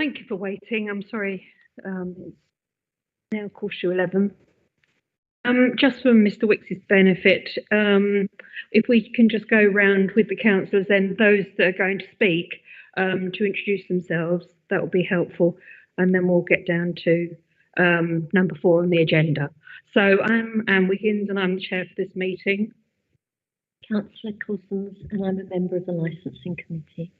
Thank you for waiting. I'm sorry, it's now 11:15. Just for Mr. Wicks's benefit, if we can just go round with the councillors and those that are going to speak to introduce themselves, that will be helpful, and then we'll get down to number 4 on the agenda. So I'm Anne Wiggins and I'm the chair for this meeting. Councillor Cousins, and I'm a member of the licensing committee.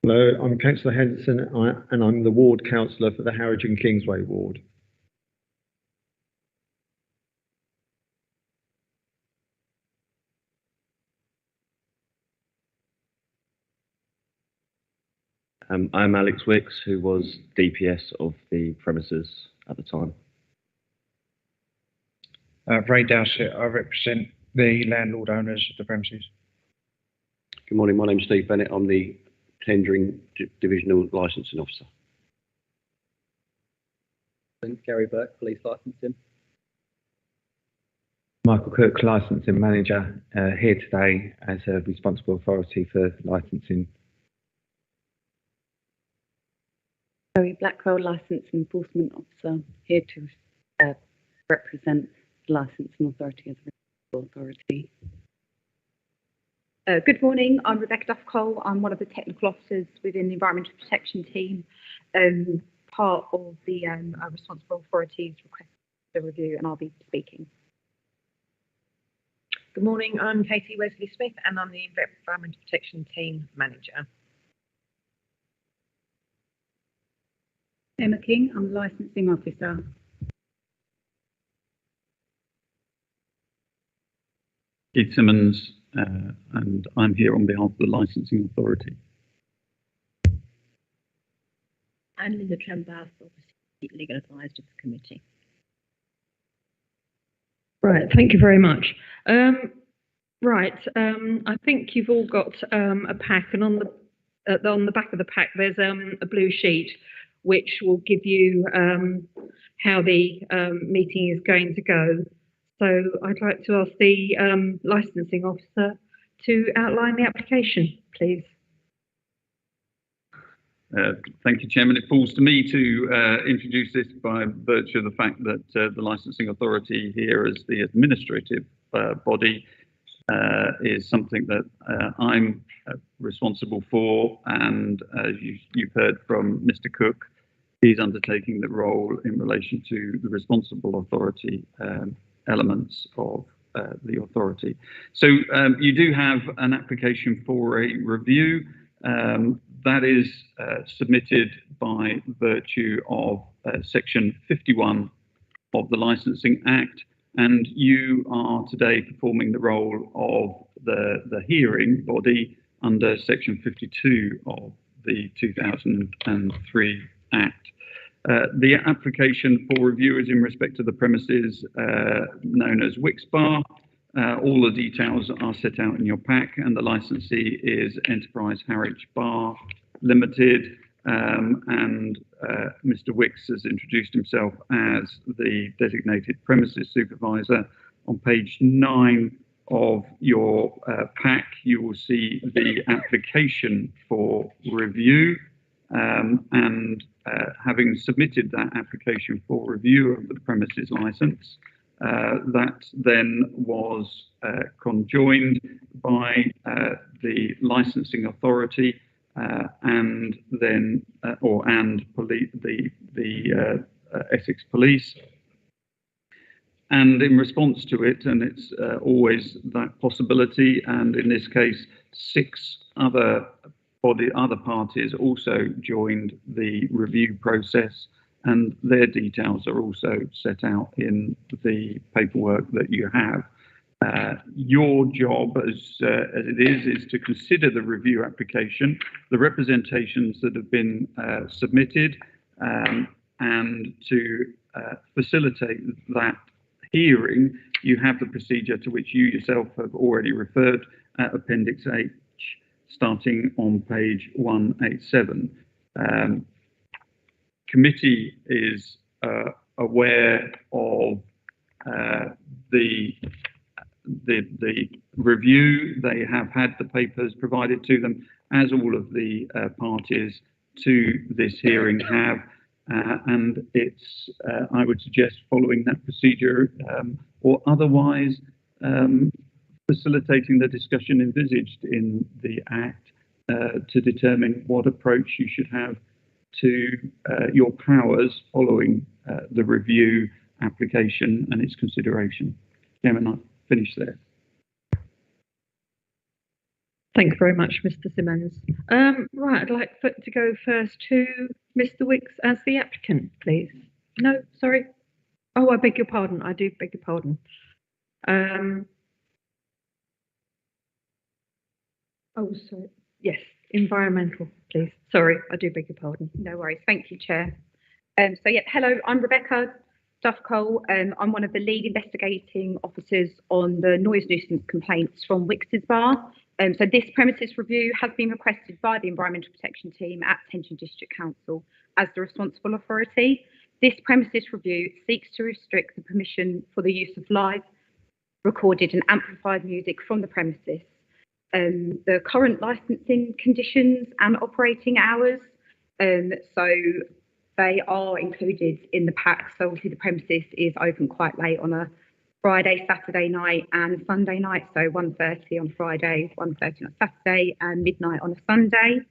Hello, I'm Councillor Henderson and I'm the ward councillor for the Harwich and Kingsway ward. I'm Alex Wicks, who was DPS of the premises at the time. Ray Dowsett, I represent the landlord owners of the premises. Good morning, my name's Steve Bennett. I'm the Tendering Divisional Licensing Officer. Gary Burke, Police Licensing. Michael Cook, Licensing Manager, here today as a responsible authority for licensing. Zoe Blackwell, Licence Enforcement Officer, here to represent the Licensing Authority as a responsible authority. Good morning, I'm Rebecca Duff-Cole. I'm one of the technical officers within the Environmental Protection team, part of the responsible authorities request the review, and I'll be speaking. Good morning, I'm Katie Wesley-Smith and I'm the Environmental Protection team manager. Emma King, I'm the Licensing Officer. Keith Simmons, and I'm here on behalf of the Licensing Authority. I'm Linda Trembath, obviously legal advisor of the committee. Right, thank you very much. I think you've all got a pack, and on the back of the pack there's a blue sheet which will give you how the meeting is going to go. So I'd like to ask the licensing officer to outline the application, please. Thank you, Chairman. It falls to me to introduce this by virtue of the fact that the licensing authority here as the administrative body is something that I'm responsible for, and as you've heard from Mr. Cook, he's undertaking the role in relation to the responsible authority elements of the authority. So you do have an application for a review that is submitted by virtue of section 51 of the Licensing Act, and you are today performing the role of the hearing body under section 52 of the 2003 Act. The application for review is in respect to the premises known as Wicks Bar. All the details are set out in your pack, and the licensee is Enterprise Harwich Bar Limited, and Mr. Wicks has introduced himself as the designated premises supervisor. On page 9 of your pack, you will see the application for review, and having submitted that application for review of the premises license, that then was conjoined by the licensing authority and then the Essex Police. And in response to it, and it's always that possibility, and in this case 6 other parties also joined the review process, and their details are also set out in the paperwork that you have. Your job, as it is to consider the review application, the representations that have been submitted, and to facilitate that hearing. You have the procedure to which you yourself have already referred, Appendix H, starting on page 187. Committee is aware of the review. They have had the papers provided to them, as all of the parties to this hearing have, and it's, I would suggest, following that procedure or otherwise facilitating the discussion envisaged in the Act to determine what approach you should have to your powers following the review, application and its consideration. Chairman, I'll finish there. Thank you very much, Mr. Simmons. Right, I'd like to go first to Mr. Wicks as the applicant, please. No, sorry. Oh, I beg your pardon. I do beg your pardon. Oh, sorry. Yes, environmental, please. Sorry, I do beg your pardon. No worries. Thank you, Chair. So yeah, hello, I'm Rebecca Duff-Cole. I'm one of the lead investigating officers on the noise nuisance complaints from Wicks's Bar. So this premises review has been requested by the Environmental Protection Team at Tension District Council as the responsible authority. This premises review seeks to restrict the permission for the use of live, recorded and amplified music from the premises. The current licensing conditions and operating hours, so they are included in the pack. So obviously the premises is open quite late on a Friday, Saturday night and Sunday night. So 1:30 on Friday, 1:30 on Saturday and midnight on a Sunday.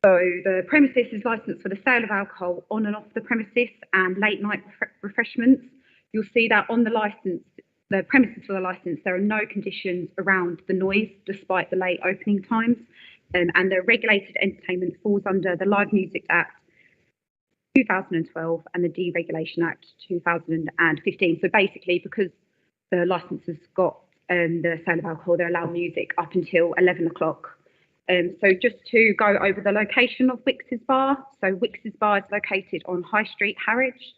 So the premises is licensed for the sale of alcohol on and off the premises and late night refreshments. You'll see that on the license, the premises for the license, there are no conditions around the noise despite the late opening times. And the regulated entertainment falls under the Live Music Act 2012 and the Deregulation Act 2015. So basically, because the license has got the sale of alcohol, they allow music up until 11 o'clock. So just to go over the location of Wicks's Bar. So Wicks's Bar is located on High Street, Harwich.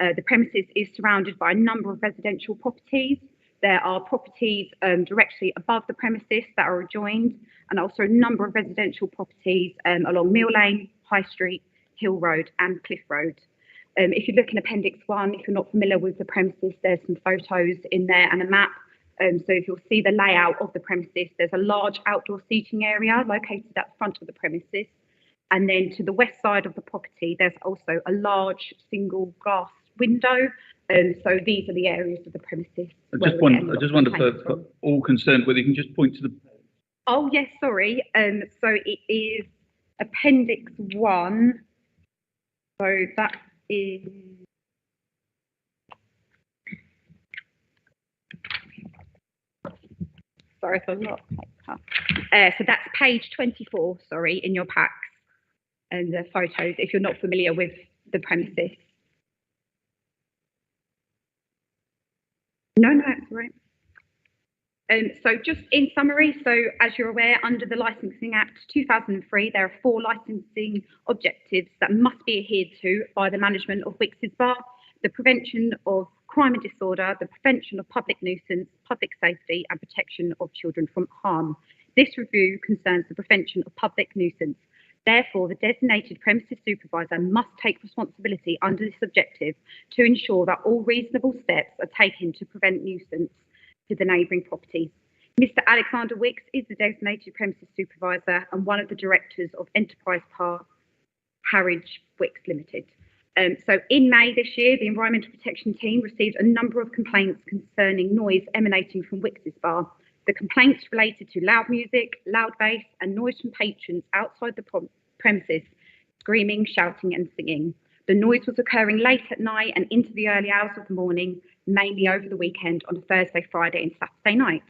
The premises is surrounded by a number of residential properties. There are properties directly above the premises that are adjoined, and also a number of residential properties along Mill Lane, High Street, Hill Road and Cliff Road. If you look in Appendix 1, if you're not familiar with the premises, there's some photos in there and a map. So if you'll see the layout of the premises, there's a large outdoor seating area located at the front of the premises. And then to the west side of the property, there's also a large single glass window. So these are the areas of the premises. I just wonder for all concerned whether you can just point to the... Oh, yes, sorry. So it is Appendix 1. So that is... Sorry for a lot. So that's page 24, sorry, in your packs and the photos, if you're not familiar with the premises. No, that's right. So just in summary, so as you're aware, under the Licensing Act 2003, there are 4 licensing objectives that must be adhered to by the management of Wicks's Bar: the prevention of crime and disorder, the prevention of public nuisance, public safety and protection of children from harm. This review concerns the prevention of public nuisance. Therefore, the designated premises supervisor must take responsibility under this objective to ensure that all reasonable steps are taken to prevent nuisance to the neighbouring properties. Mr. Alexander Wicks is the designated premises supervisor and one of the directors of Enterprise Park Harwich Wicks Limited. So in May this year, the Environmental Protection Team received a number of complaints concerning noise emanating from Wicks's Bar. The complaints related to loud music, loud bass and noise from patrons outside the premises, screaming, shouting and singing. The noise was occurring late at night and into the early hours of the morning, mainly over the weekend on a Thursday, Friday and Saturday night.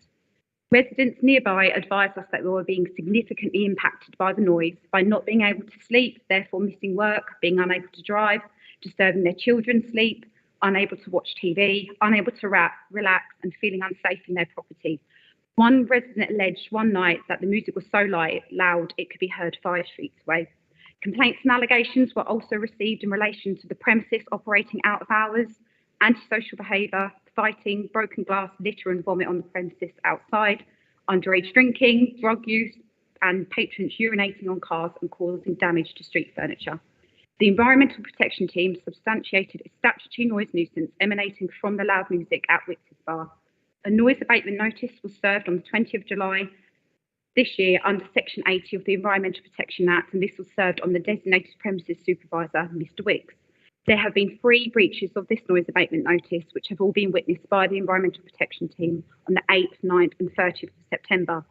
Residents nearby advised us that they were being significantly impacted by the noise by not being able to sleep, therefore missing work, being unable to drive, disturbing their children's sleep, unable to watch TV, unable to relax and feeling unsafe in their property. One resident alleged one night that the music was so loud it could be heard 5 streets away. Complaints and allegations were also received in relation to the premises operating out of hours, antisocial behaviour, fighting, broken glass, litter and vomit on the premises outside, underage drinking, drug use, and patrons urinating on cars and causing damage to street furniture. The Environmental Protection Team substantiated a statutory noise nuisance emanating from the loud music at Wicks's Bar. A noise abatement notice was served on the 20th of July this year under Section 80 of the Environmental Protection Act, and this was served on the designated premises supervisor, Mr. Wicks. There have been 3 breaches of this noise abatement notice, which have all been witnessed by the Environmental Protection Team on the 8th, 9th and 30th of September.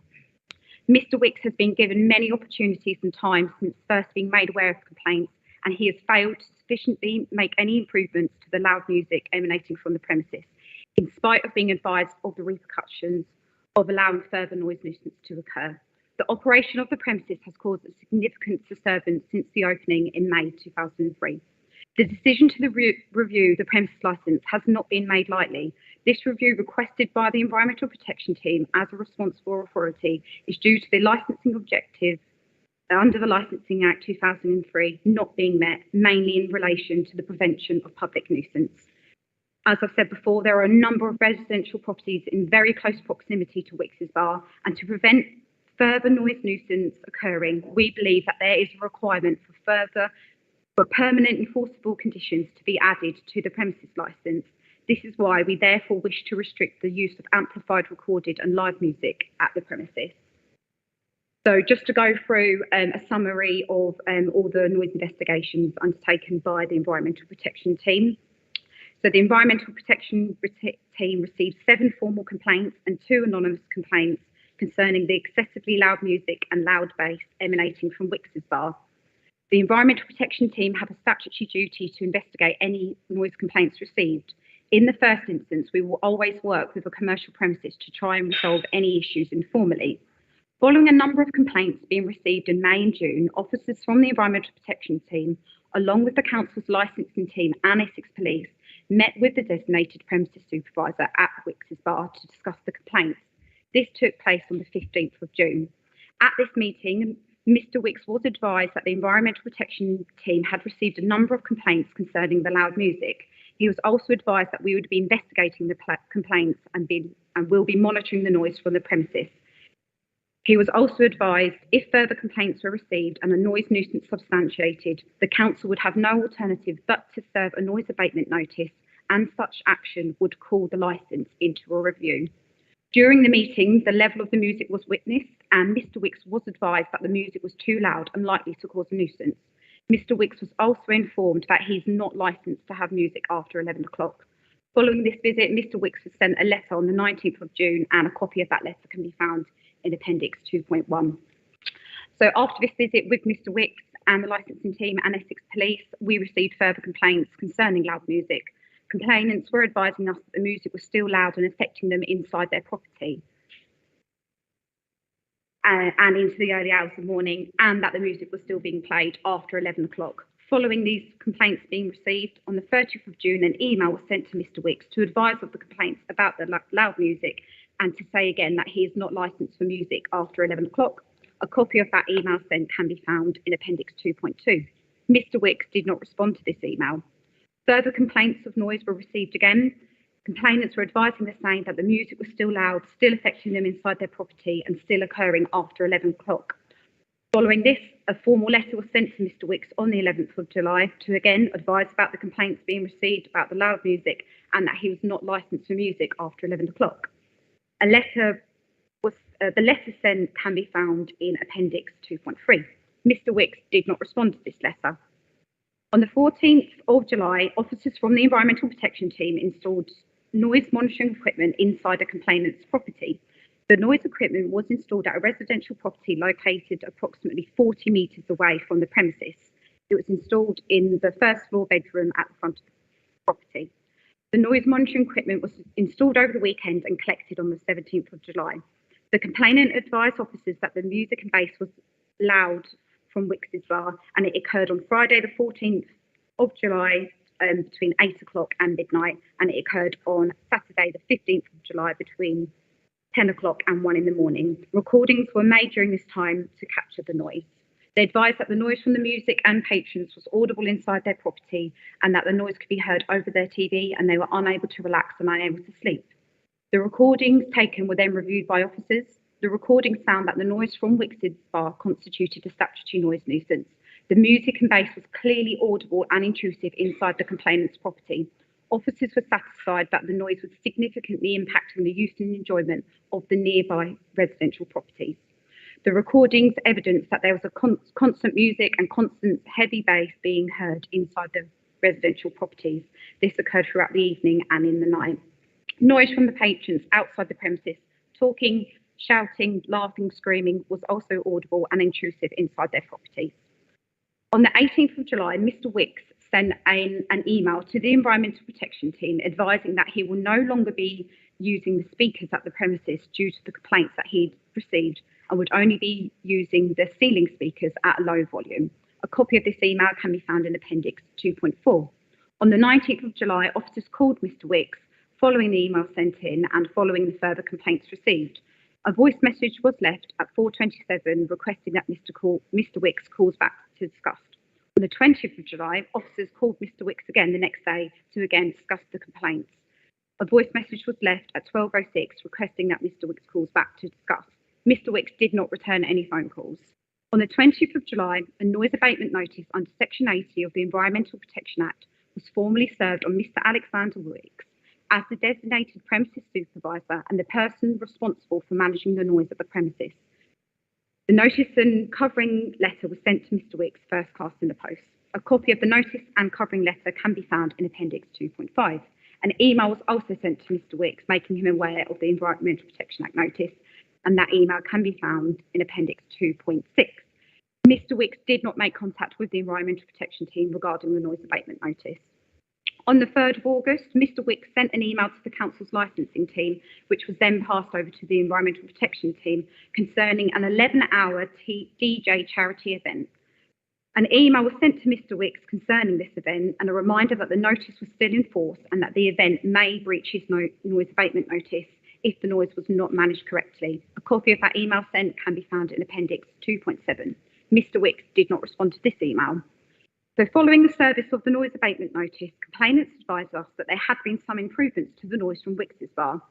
Mr. Wicks has been given many opportunities and time since first being made aware of complaints, and he has failed to sufficiently make any improvements to the loud music emanating from the premises, in spite of being advised of the repercussions of allowing further noise nuisance to occur. The operation of the premises has caused a significant disturbance since the opening in May 2003. The decision to review the premises licence has not been made lightly. This review, requested by the Environmental Protection Team as a responsible authority, is due to the licensing objective under the Licensing Act 2003 not being met, mainly in relation to the prevention of public nuisance. As I've said before, there are a number of residential properties in very close proximity to Wicks's Bar, and to prevent further noise nuisance occurring, we believe that there is a requirement for permanent enforceable conditions to be added to the premises licence. This is why we therefore wish to restrict the use of amplified, recorded and live music at the premises. So just to go through a summary of all the noise investigations undertaken by the Environmental Protection Team. So the Environmental Protection Team received 7 formal complaints and 2 anonymous complaints concerning the excessively loud music and loud bass emanating from Wicks's Bar. The Environmental Protection Team have a statutory duty to investigate any noise complaints received. In the first instance, we will always work with a commercial premises to try and resolve any issues informally. Following a number of complaints being received in May and June, officers from the Environmental Protection Team, along with the Council's licensing team and Essex Police, met with the designated premises supervisor at Wicks's Bar to discuss the complaints. This took place on the 15th of June. At this meeting, Mr. Wicks was advised that the Environmental Protection Team had received a number of complaints concerning the loud music. He was also advised that we would be investigating the complaints and will be monitoring the noise from the premises. He was also advised if further complaints were received and a noise nuisance substantiated, the council would have no alternative but to serve a noise abatement notice, and such action would call the licence into a review. During the meeting, the level of the music was witnessed, and Mr. Wicks was advised that the music was too loud and likely to cause a nuisance. Mr. Wicks was also informed that he is not licensed to have music after 11 o'clock. Following this visit, Mr. Wicks was sent a letter on the 19th of June, and a copy of that letter can be found in Appendix 2.1. So after this visit with Mr. Wicks and the licensing team and Essex Police, we received further complaints concerning loud music. Complainants were advising us that the music was still loud and affecting them inside their property and into the early hours of the morning, and that the music was still being played after 11 o'clock. Following these complaints being received, on the 30th of June, an email was sent to Mr. Wicks to advise of the complaints about the loud music and to say again that he is not licensed for music after 11 o'clock. A copy of that email sent can be found in Appendix 2.2. Mr. Wicks did not respond to this email. Further complaints of noise were received again. Complainants were advising the same that the music was still loud, still affecting them inside their property and still occurring after 11 o'clock. Following this, a formal letter was sent to Mr. Wicks on the 11th of July to again advise about the complaints being received about the loud music and that he was not licensed for music after 11 o'clock. The letter sent can be found in Appendix 2.3. Mr. Wicks did not respond to this letter. On the 14th of July, officers from the Environmental Protection Team installed noise monitoring equipment inside the complainant's property. The noise equipment was installed at a residential property located approximately 40 metres away from the premises. It was installed in the first floor bedroom at the front of the property. The noise monitoring equipment was installed over the weekend and collected on the 17th of July. The complainant advised officers that the music and bass was loud from Wicks's Bar, and it occurred on Friday the 14th of July between 8 o'clock and midnight, and it occurred on Saturday the 15th of July between 10 o'clock and 1 in the morning. Recordings were made during this time to capture the noise. They advised that the noise from the music and patrons was audible inside their property and that the noise could be heard over their TV, and they were unable to relax and unable to sleep. The recordings taken were then reviewed by officers. The recordings found that the noise from Wix's bar constituted a statutory noise nuisance. The music and bass was clearly audible and intrusive inside the complainant's property. Officers were satisfied that the noise was significantly impacting the use and enjoyment of the nearby residential properties. The recordings evidence that there was a constant music and constant heavy bass being heard inside the residential properties. This occurred throughout the evening and in the night. Noise from the patrons outside the premises, talking, shouting, laughing, screaming, was also audible and intrusive inside their properties. On the 18th of July, Mr. Wicks sent an email to the Environmental Protection Team advising that he will no longer be using the speakers at the premises due to the complaints that he'd received and would only be using the ceiling speakers at a low volume. A copy of this email can be found in Appendix 2.4. On the 19th of July, officers called Mr. Wicks following the email sent in and following the further complaints received. A voice message was left at 4:27 requesting that Mr. Wicks calls back to discuss. On the 20th of July, officers called Mr. Wicks again the next day to again discuss the complaints. A voice message was left at 12:06 requesting that Mr. Wicks calls back to discuss. Mr. Wicks did not return any phone calls. On the 20th of July, a noise abatement notice under Section 80 of the Environmental Protection Act was formally served on Mr. Alexander Wicks as the designated premises supervisor and the person responsible for managing the noise at the premises. The notice and covering letter was sent to Mr. Wicks first class in the post. A copy of the notice and covering letter can be found in Appendix 2.5. An email was also sent to Mr. Wicks making him aware of the Environmental Protection Act notice, and that email can be found in Appendix 2.6. Mr. Wicks did not make contact with the Environmental Protection Team regarding the noise abatement notice. On the 3rd of August, Mr. Wicks sent an email to the Council's licensing team, which was then passed over to the Environmental Protection Team, concerning an 11-hour DJ charity event. An email was sent to Mr. Wicks concerning this event and a reminder that the notice was still in force and that the event may breach his noise abatement notice if the noise was not managed correctly. A copy of that email sent can be found in Appendix 2.7. Mr. Wicks did not respond to this email. So following the service of the noise abatement notice, complainants advised us that there had been some improvements to the noise from Wicks's bar.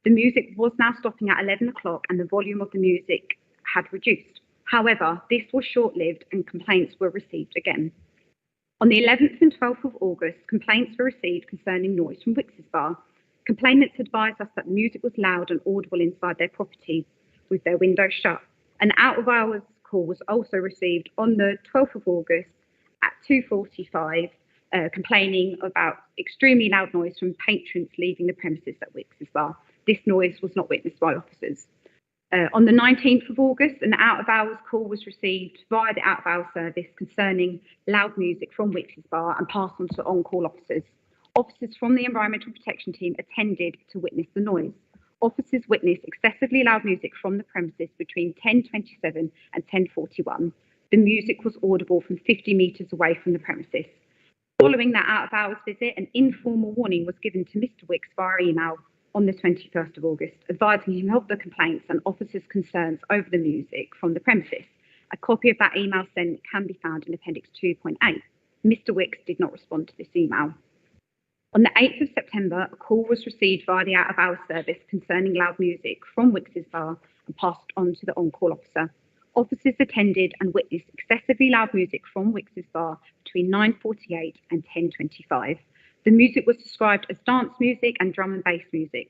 The music was now stopping at 11 o'clock and the volume of the music had reduced. However, this was short-lived and complaints were received again. On the 11th and 12th of August, complaints were received concerning noise from Wicks's bar. Complainants advised us that the music was loud and audible inside their properties with their windows shut. An out-of-hours call was also received on the 12th of August at 2:45, complaining about extremely loud noise from patrons leaving the premises at Wicks's bar. This noise was not witnessed by officers. On the 19th of August, an out-of-hours call was received via the out-of-hours service concerning loud music from Wicks's bar and passed on to on-call officers. Officers from the Environmental Protection Team attended to witness the noise. Officers witnessed excessively loud music from the premises between 10:27 and 10:41. The music was audible from 50 metres away from the premises. Following that out-of-hours visit, an informal warning was given to Mr. Wicks via email on the 21st of August, advising him of the complaints and officers' concerns over the music from the premises. A copy of that email sent can be found in Appendix 2.8. Mr. Wicks did not respond to this email. On the 8th of September, a call was received via the out-of-hours service concerning loud music from Wicks's bar and passed on to the on-call officer. Officers attended and witnessed excessively loud music from Wicks's bar between 9:48 and 10:25. The music was described as dance music and drum and bass music.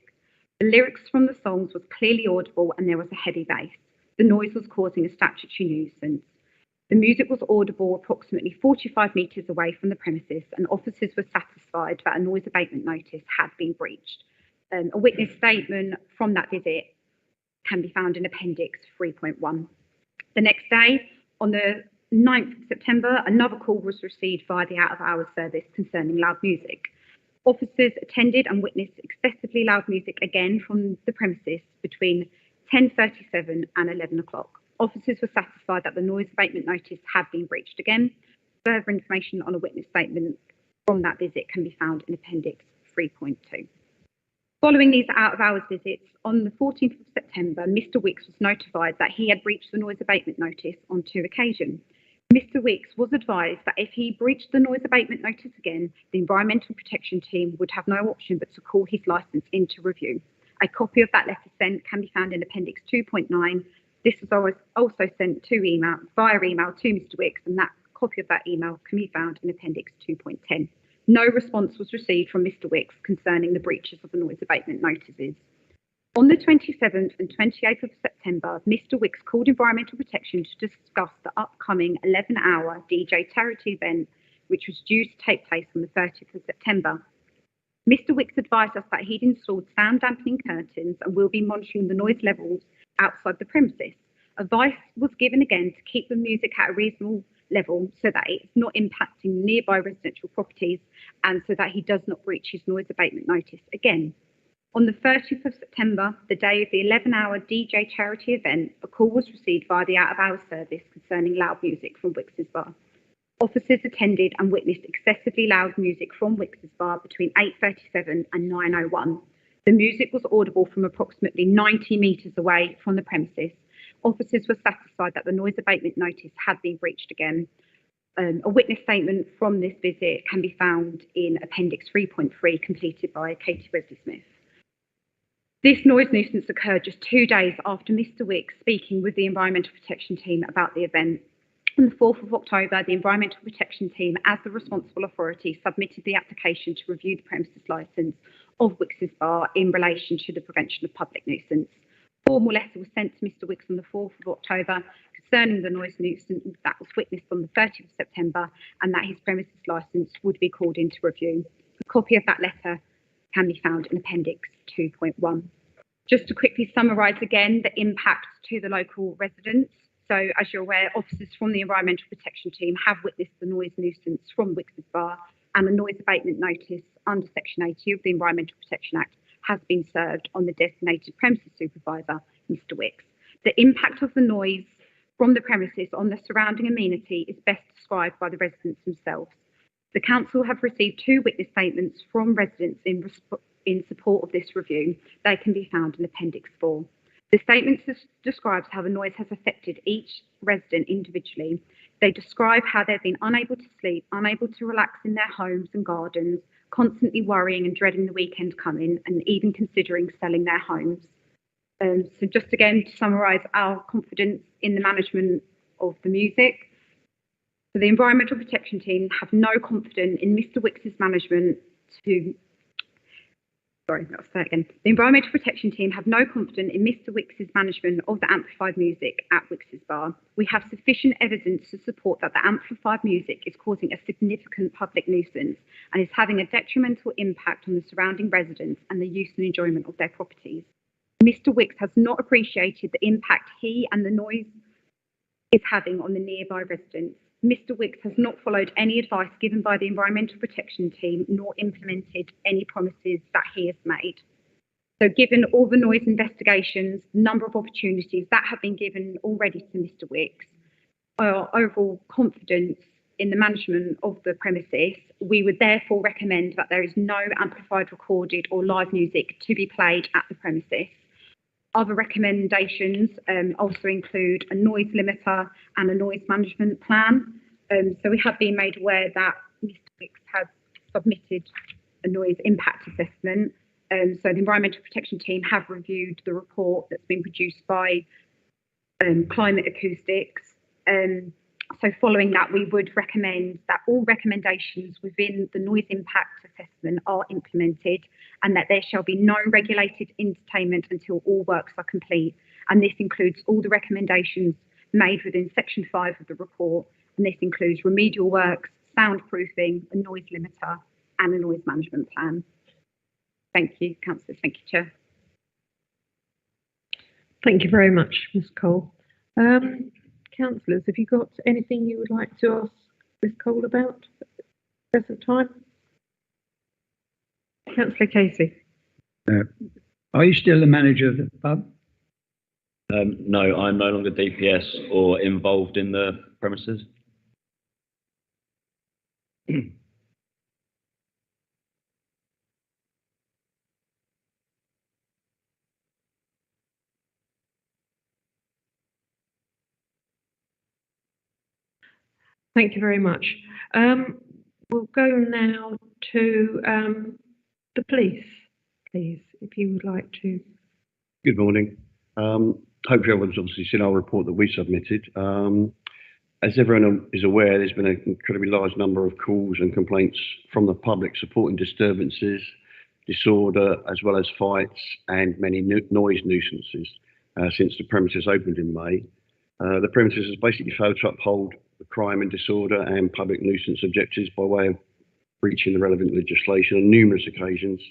The lyrics from the songs was clearly audible and there was a heavy bass. The noise was causing a statutory nuisance. The music was audible approximately 45 metres away from the premises and officers were satisfied that a noise abatement notice had been breached. A witness statement from that visit can be found in Appendix 3.1. The next day, on the 9th of September, another call was received via the out-of-hours service concerning loud music. Officers attended and witnessed excessively loud music again from the premises between 10:37 and 11 o'clock. Officers were satisfied that the noise abatement notice had been breached again. Further information on a witness statement from that visit can be found in Appendix 3.2. Following these out-of-hours visits, on the 14th of September, Mr. Wicks was notified that he had breached the noise abatement notice on 2 occasions. Mr. Wicks was advised that if he breached the noise abatement notice again, the Environmental Protection Team would have no option but to call his licence into review. A copy of that letter sent can be found in Appendix 2.9. This was also sent via email to Mr. Wicks, and that copy of that email can be found in Appendix 2.10. No response was received from Mr. Wicks concerning the breaches of the noise abatement notices. On the 27th and 28th of September, Mr. Wicks called Environmental Protection to discuss the upcoming 11-hour DJ charity event, which was due to take place on the 30th of September. Mr. Wicks advised us that he'd installed sound dampening curtains and will be monitoring the noise levels outside the premises. Advice was given again to keep the music at a reasonable level so that it's not impacting nearby residential properties and so that he does not breach his noise abatement notice again. On the 30th of September, the day of the 11-hour DJ charity event, a call was received via the out-of-hours service concerning loud music from Wicks's Bar. Officers attended and witnessed excessively loud music from Wicks's Bar between 8:37 and 9:01. The music was audible from approximately 90 metres away from the premises. Officers were satisfied that the noise abatement notice had been breached again. A witness statement from this visit can be found in Appendix 3.3, completed by Katie Wesley-Smith. This noise nuisance occurred just 2 days after Mr. Wicks speaking with the Environmental Protection Team about the event. On the 4th of October, the Environmental Protection Team, as the responsible authority, submitted the application to review the premises licence of Wicks's Bar in relation to the prevention of public nuisance. A formal letter was sent to Mr. Wicks on the 4th of October concerning the noise nuisance that was witnessed on the 30th of September and that his premises licence would be called into review. A copy of that letter can be found in Appendix 2.1. Just to quickly summarise again the impact to the local residents. So, as you're aware, officers from the Environmental Protection Team have witnessed the noise nuisance from Wicks's Bar, and a noise abatement notice under Section 80 of the Environmental Protection Act has been served on the designated premises supervisor, Mr. Wicks. The impact of the noise from the premises on the surrounding amenity is best described by the residents themselves. The Council have received 2 witness statements from residents in support of this review. They can be found in Appendix 4. The statement describes how the noise has affected each resident individually. They describe how they've been unable to sleep, unable to relax in their homes and gardens, constantly worrying and dreading the weekend coming, and even considering selling their homes. So just again to summarise our confidence in the management of the music. So the Environmental Protection Team have no confidence in Mr. Wicks's management to... Sorry, I'll say it again. The Environmental Protection Team have no confidence in Mr. Wicks's management of the amplified music at Wicks's Bar. We have sufficient evidence to support that the amplified music is causing a significant public nuisance and is having a detrimental impact on the surrounding residents and the use and enjoyment of their properties. Mr. Wicks has not appreciated the impact he and the noise is having on the nearby residents. Mr. Wicks has not followed any advice given by the Environmental Protection Team nor implemented any promises that he has made. So given all the noise investigations, number of opportunities that have been given already to Mr. Wicks, our overall confidence in the management of the premises, we would therefore recommend that there is no amplified, recorded or live music to be played at the premises. Other recommendations also include a noise limiter and a noise management plan. So we have been made aware that Mr. Wicks has submitted a noise impact assessment. So the Environmental Protection Team have reviewed the report that's been produced by Climate Acoustics. So following that, we would recommend that all recommendations within the noise impact assessment are implemented and that there shall be no regulated entertainment until all works are complete. And this includes all the recommendations made within Section 5 of the report. And this includes remedial works, soundproofing, a noise limiter and a noise management plan. Thank you, Councillors. Thank you, Chair. Thank you very much, Ms. Cole. Councillors, have you got anything you would like to ask Ms. Cole about at the present time? Councillor Casey. Are you still the manager of the pub? No, I'm no longer DPS or involved in the premises. Thank you very much. We'll go now to the police. please, if you would like to. Good morning. Hopefully everyone's obviously seen our report that we submitted. As everyone is aware, there's been an incredibly large number of calls and complaints from the public supporting disturbances, disorder, as well as fights and many noise nuisances since the premises opened in May. The premises has basically failed to uphold the crime and disorder and public nuisance objectives by way of breaching the relevant legislation on numerous occasions.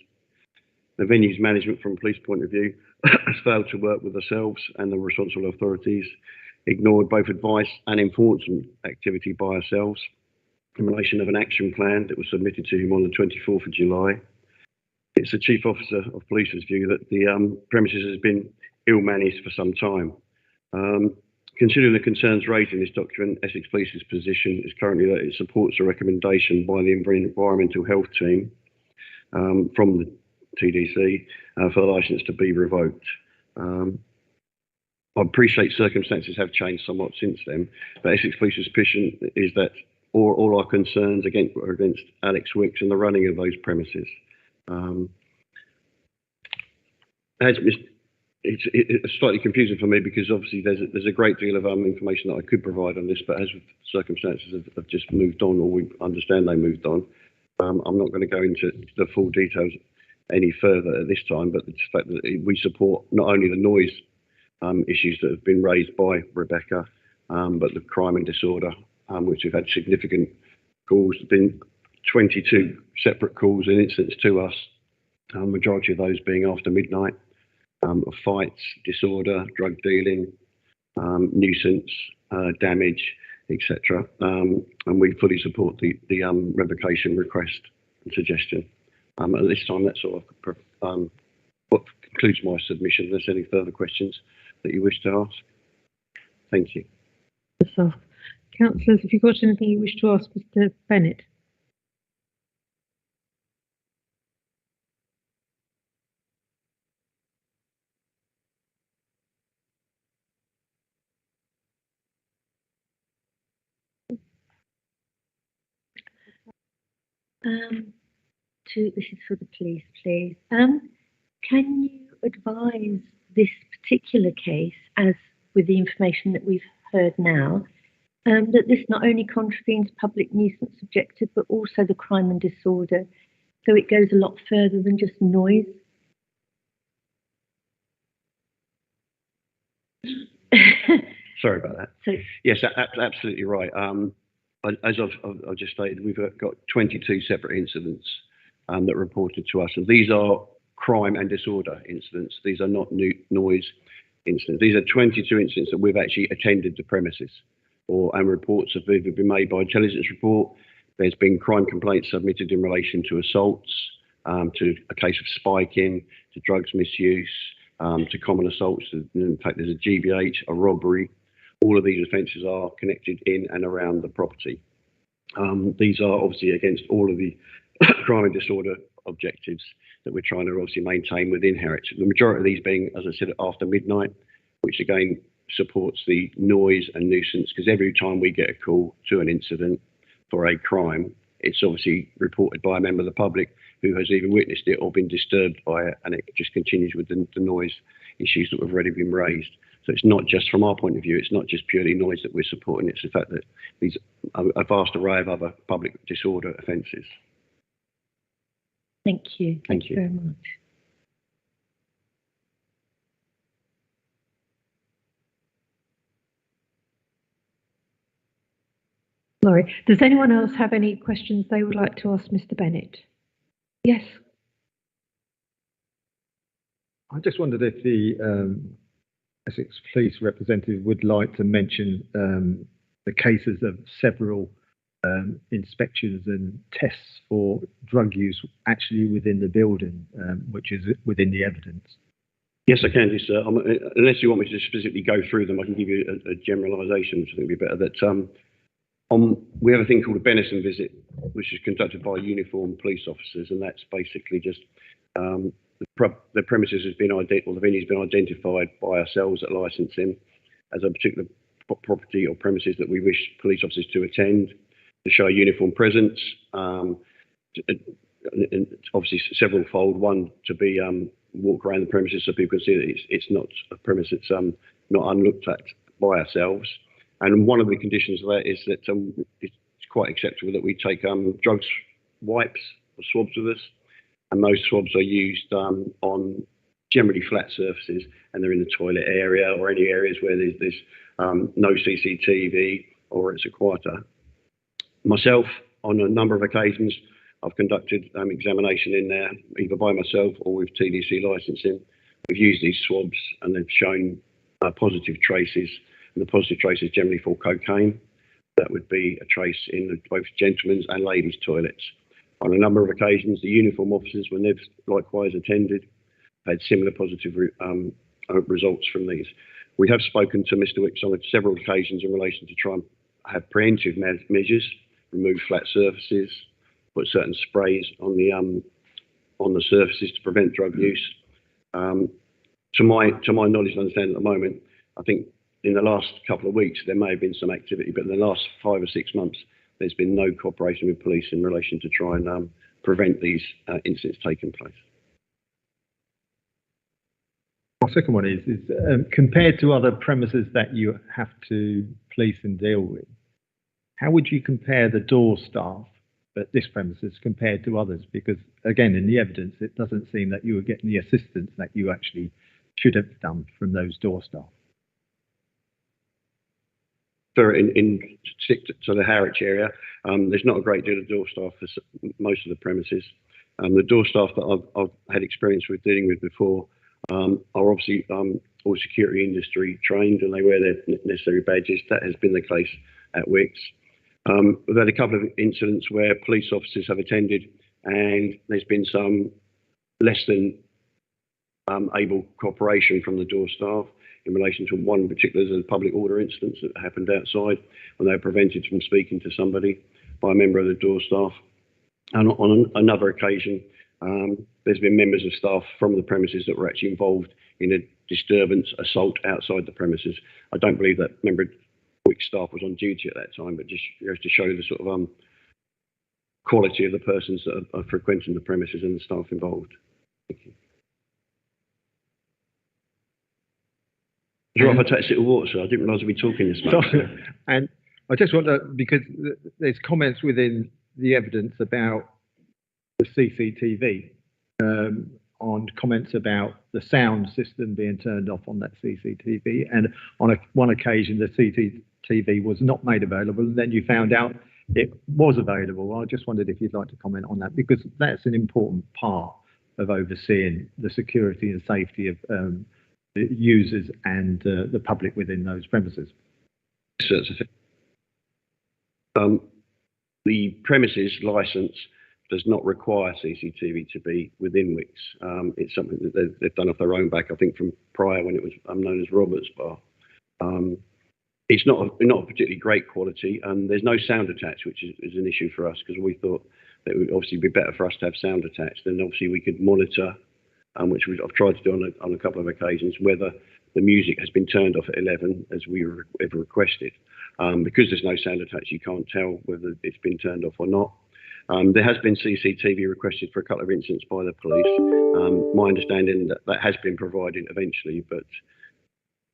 The venue's management from a police point of view has failed to work with ourselves and the responsible authorities, ignored both advice and enforcement activity by ourselves in relation of an action plan that was submitted to him on the 24th of July. It's the Chief Officer of Police's view that the premises has been ill managed for some time. Considering the concerns raised in this document, Essex Police's position is currently that it supports a recommendation by the Environmental Health Team from the TDC for the licence to be revoked. I appreciate circumstances have changed somewhat since then, but Essex Police's position is that all our concerns are against Alex Wicks and the running of those premises. It's slightly confusing for me because obviously there's a great deal of information that I could provide on this, but as circumstances have just moved on, or we understand they moved on, I'm not going to go into the full details any further at this time, but the fact that we support not only the noise issues that have been raised by Rebecca, but the crime and disorder, which have had significant calls. There's been 22 separate calls and incidents to us, majority of those being after midnight, of fights, disorder, drug dealing, nuisance, damage, etc. And we fully support the revocation request and suggestion. At this time, that's sort of what concludes my submission. Unless any further questions that you wish to ask. Thank you. So, councillors, have you got anything you wish to ask Mr. Bennett? This is for the police, please. Can you advise this particular case, as with the information that we've heard now, that this not only contravenes public nuisance objective, but also the crime and disorder, so it goes a lot further than just noise? Sorry about that. So, yes, absolutely right. As I've just stated, we've got 22 separate incidents that are reported to us, and these are crime and disorder incidents. These are not noise incidents. These are 22 incidents that we've actually attended the premises, and reports have either been made by intelligence report. There's been crime complaints submitted in relation to assaults, to a case of spiking, to drugs misuse, to common assaults. In fact, there's a GBH, a robbery. All of these offences are connected in and around the property. These are obviously against all of the crime and disorder objectives that we're trying to obviously maintain within Harwich. The majority of these being, as I said, after midnight, which again supports the noise and nuisance, because every time we get a call to an incident for a crime, it's obviously reported by a member of the public who has either witnessed it or been disturbed by it, and it just continues with the noise issues that have already been raised. So it's not just from our point of view, it's not just purely noise that we're supporting, it's the fact that these are a vast array of other public disorder offences. Thank you. Thank you very much. Laurie, does anyone else have any questions they would like to ask Mr. Bennett? Yes. I just wondered if the Essex Police representative would like to mention the cases of several inspections and tests for drug use actually within the building, which is within the evidence. Yes, I can do, sir. Unless you want me to specifically go through them, I can give you a generalisation, which I think would be better. That we have a thing called a Benison visit, which is conducted by uniformed police officers, and that's basically just the premises has been or the venue has been identified by ourselves at licensing as a particular property or premises that we wish police officers to attend, to show a uniform presence, obviously several fold. One, to be walk around the premises so people can see that it's not a premise that's not unlooked at by ourselves. And one of the conditions of that is that it's quite acceptable that we take drugs wipes or swabs with us, and those swabs are used on generally flat surfaces, and they're in the toilet area or any areas where there's no CCTV or it's a quieter. Myself, on a number of occasions, I've conducted examination in there, either by myself or with TDC licensing. We've used these swabs and they've shown positive traces, and the positive traces generally for cocaine. That would be a trace in both gentlemen's and ladies' toilets. On a number of occasions, the uniform officers, when they've likewise attended, had similar positive results from these. We have spoken to Mr. Wicks on several occasions in relation to try and have preemptive measures, remove flat surfaces, put certain sprays on the surfaces to prevent drug use. To my knowledge and understanding at the moment, I think in the last couple of weeks there may have been some activity, but in the last 5 or 6 months there's been no cooperation with police in relation to try and prevent these incidents taking place. My second one is compared to other premises that you have to police and deal with, how would you compare the door staff at this premises compared to others? Because again, in the evidence, it doesn't seem that you were getting the assistance that you actually should have done from those door staff. So in to the Harwich area, there's not a great deal of door staff for most of the premises. The door staff that I've had experience with dealing with before are obviously all security industry trained, and they wear their necessary badges. That has been the case at Wicks. We've had a couple of incidents where police officers have attended and there's been some less than able cooperation from the door staff in relation to one in particular, there's a public order incident that happened outside when they were prevented from speaking to somebody by a member of the door staff. And on another occasion, there's been members of staff from the premises that were actually involved in a disturbance, assault outside the premises. I don't believe that member of Wicks staff was on duty at that time, but just goes to show the sort of quality of the persons that are frequenting the premises and the staff involved. Thank you. If I take a sip of water, sir? I didn't realise we'd be talking this much. And I just want to, because there's comments within the evidence about the CCTV, on comments about the sound system being turned off on that CCTV, and on one occasion the CCTV was not made available, and then you found out it was available. I just wondered if you'd like to comment on that, because that's an important part of overseeing the security and safety of the users and the public within those premises. The premises licence does not require CCTV to be within Wicks. It's something that they've done off their own back, I think, from prior when it was known as Roberts Bar. It's not a particularly great quality, and there's no sound attached, which is an issue for us, because we thought that it would obviously be better for us to have sound attached. Then obviously we could monitor, which I've tried to do on a couple of occasions, whether the music has been turned off at 11 as we were ever requested. Because there's no sound attached, you can't tell whether it's been turned off or not. There has been CCTV requested for a couple of incidents by the police. My understanding that has been provided eventually, but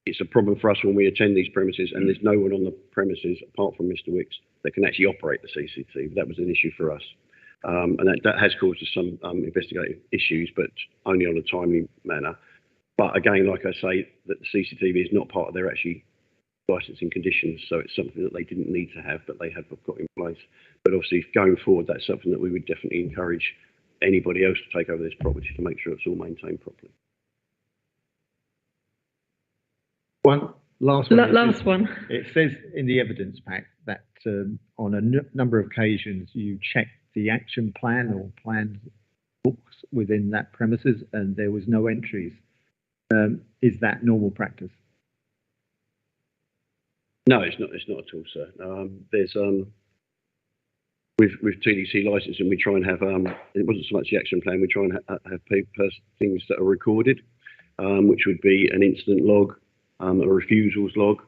it's a problem for us when we attend these premises and there's no one on the premises apart from Mr. Wicks that can actually operate the CCTV. That was an issue for us. And that has caused us some investigative issues, but only on a timely manner. But again, like I say, that the CCTV is not part of their actually licensing conditions, so it's something that they didn't need to have, but they have got in place. But obviously, going forward, that's something that we would definitely encourage anybody else to take over this property to make sure it's all maintained properly. One last one. Last one. It says in the evidence pack that on a number of occasions you checked the action plan or plan books within that premises and there was no entries. Is that normal practice? No, it's not. It's not at all, sir. There's with TDC licensing, we try and have it wasn't so much the action plan. We try and have things that are recorded, which would be an incident log, a refusals log.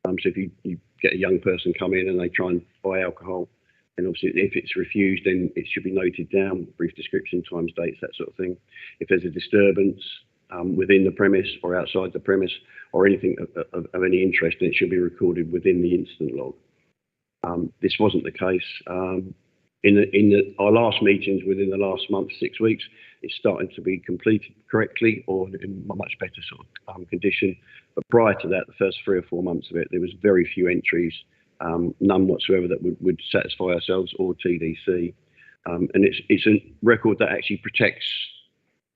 So if you get a young person come in and they try and buy alcohol, And obviously, if it's refused, then it should be noted down, brief description, times, dates, that sort of thing. If there's a disturbance within the premise or outside the premise or anything of any interest, then it should be recorded within the incident log. This wasn't the case. In our last meetings within the last month, 6 weeks, it's starting to be completed correctly or in a much better sort of condition. But prior to that, the first 3 or 4 months of it, there was very few entries, none whatsoever that would satisfy ourselves or TDC. And it's a record that actually protects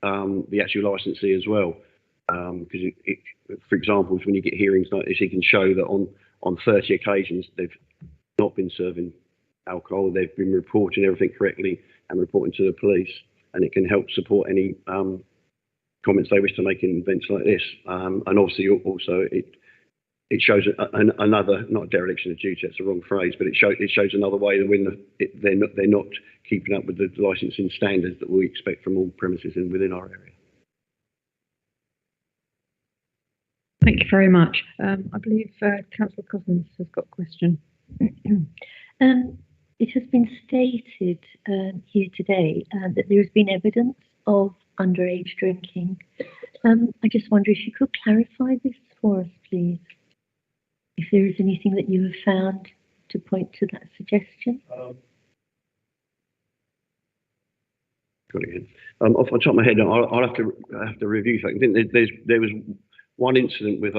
the actual licensee as well. Because for example, when you get hearings like this, you can show that on 30 occasions they've not been serving alcohol, they've been reporting everything correctly and reporting to the police, and it can help support any comments they wish to make in events like this. And obviously also it shows another, not dereliction of duty, that's the wrong phrase, but it shows another way that when they're not keeping up with the licensing standards that we expect from all premises within our area. Thank you very much. I believe Councillor Cousins has got a question. It has been stated here today that there has been evidence of underage drinking. I just wonder if you could clarify this for us, please. If there is anything that you have found to point to that suggestion. Got it again. Off the top of my head, I'll have to review something. I think there was one incident with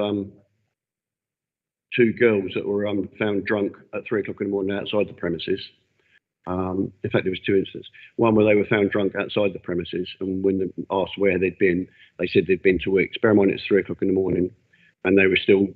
2 girls that were found drunk at 3 o'clock in the morning outside the premises. In fact, there was 2 incidents. One where they were found drunk outside the premises, and when they asked where they'd been, they said they'd been to Wickes. Bear in mind, it's 3 o'clock in the morning, and they were still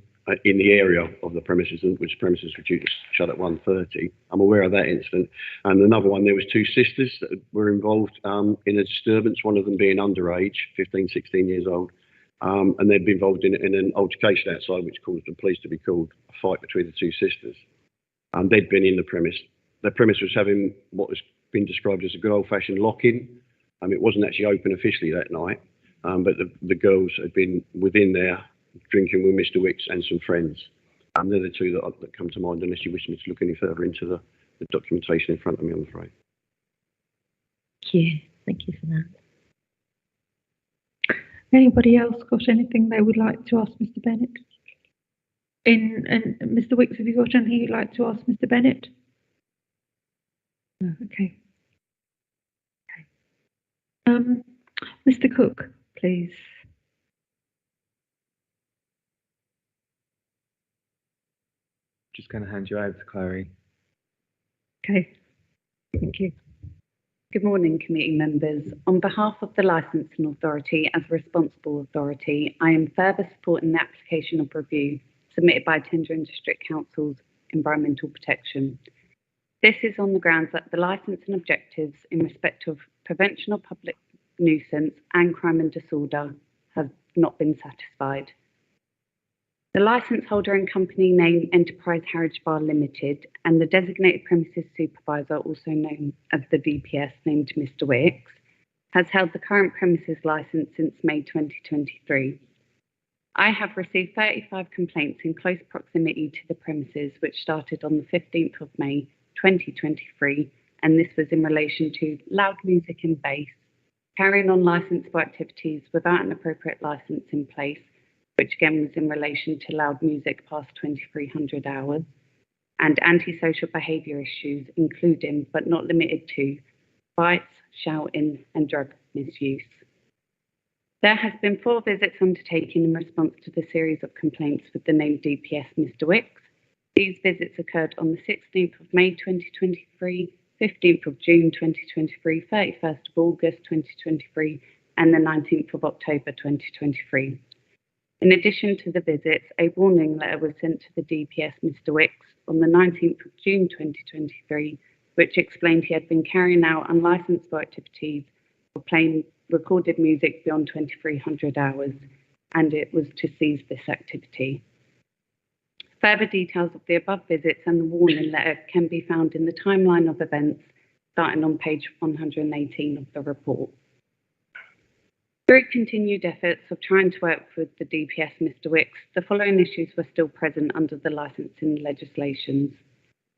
in the area of the premises, which premises were due to shut at 1:30. I'm aware of that incident. And another one, there was 2 sisters that were involved in a disturbance, one of them being underage, 15, 16 years old. And they'd been involved in an altercation outside, which caused the police to be called, a fight between the 2 sisters. They'd been in the premise. The premise was having what has been described as a good old-fashioned lock-in. It wasn't actually open officially that night, but the girls had been within there drinking with Mr. Wickes and some friends. They're the 2 that come to mind, unless you wish me to look any further into the documentation in front of me, I'm afraid. Thank you. Thank you for that. Anybody else got anything they would like to ask Mr. Bennett? And Mr. Wickes, have you got anything you'd like to ask Mr. Bennett? No, okay. Mr. Cook, please. Just going to hand you over to Chloe. Okay, thank you. Good morning, committee members. On behalf of the Licensing Authority as a responsible authority, I am further supporting the application of review submitted by Tendring District Council's Environmental Protection. This is on the grounds that the licensing objectives in respect of prevention of public nuisance and crime and disorder have not been satisfied. The licence holder and company name Enterprise Harwich Bar Limited and the designated premises supervisor, also known as the DPS, named Mr. Wickes, has held the current premises licence since May 2023. I have received 35 complaints in close proximity to the premises, which started on the 15th of May 2023, and this was in relation to loud music and bass, carrying on licensable activities without an appropriate licence in place, which again was in relation to loud music past 2300 hours, and antisocial behaviour issues, including but not limited to fights, shouting and drug misuse. There has been 4 visits undertaken in response to the series of complaints with the name DPS Mr. Wickes. These visits occurred on the 16th of May 2023, 15th of June 2023, 31st of August 2023 and the 19th of October 2023. In addition to the visits, a warning letter was sent to the DPS Mr. Wickes on the 19th of June 2023, which explained he had been carrying out unlicensed activities or playing recorded music beyond 2300 hours, and it was to cease this activity. Further details of the above visits and the warning letter can be found in the timeline of events starting on page 118 of the report. Through continued efforts of trying to work with the DPS Mr. Wickes, the following issues were still present under the licensing legislations.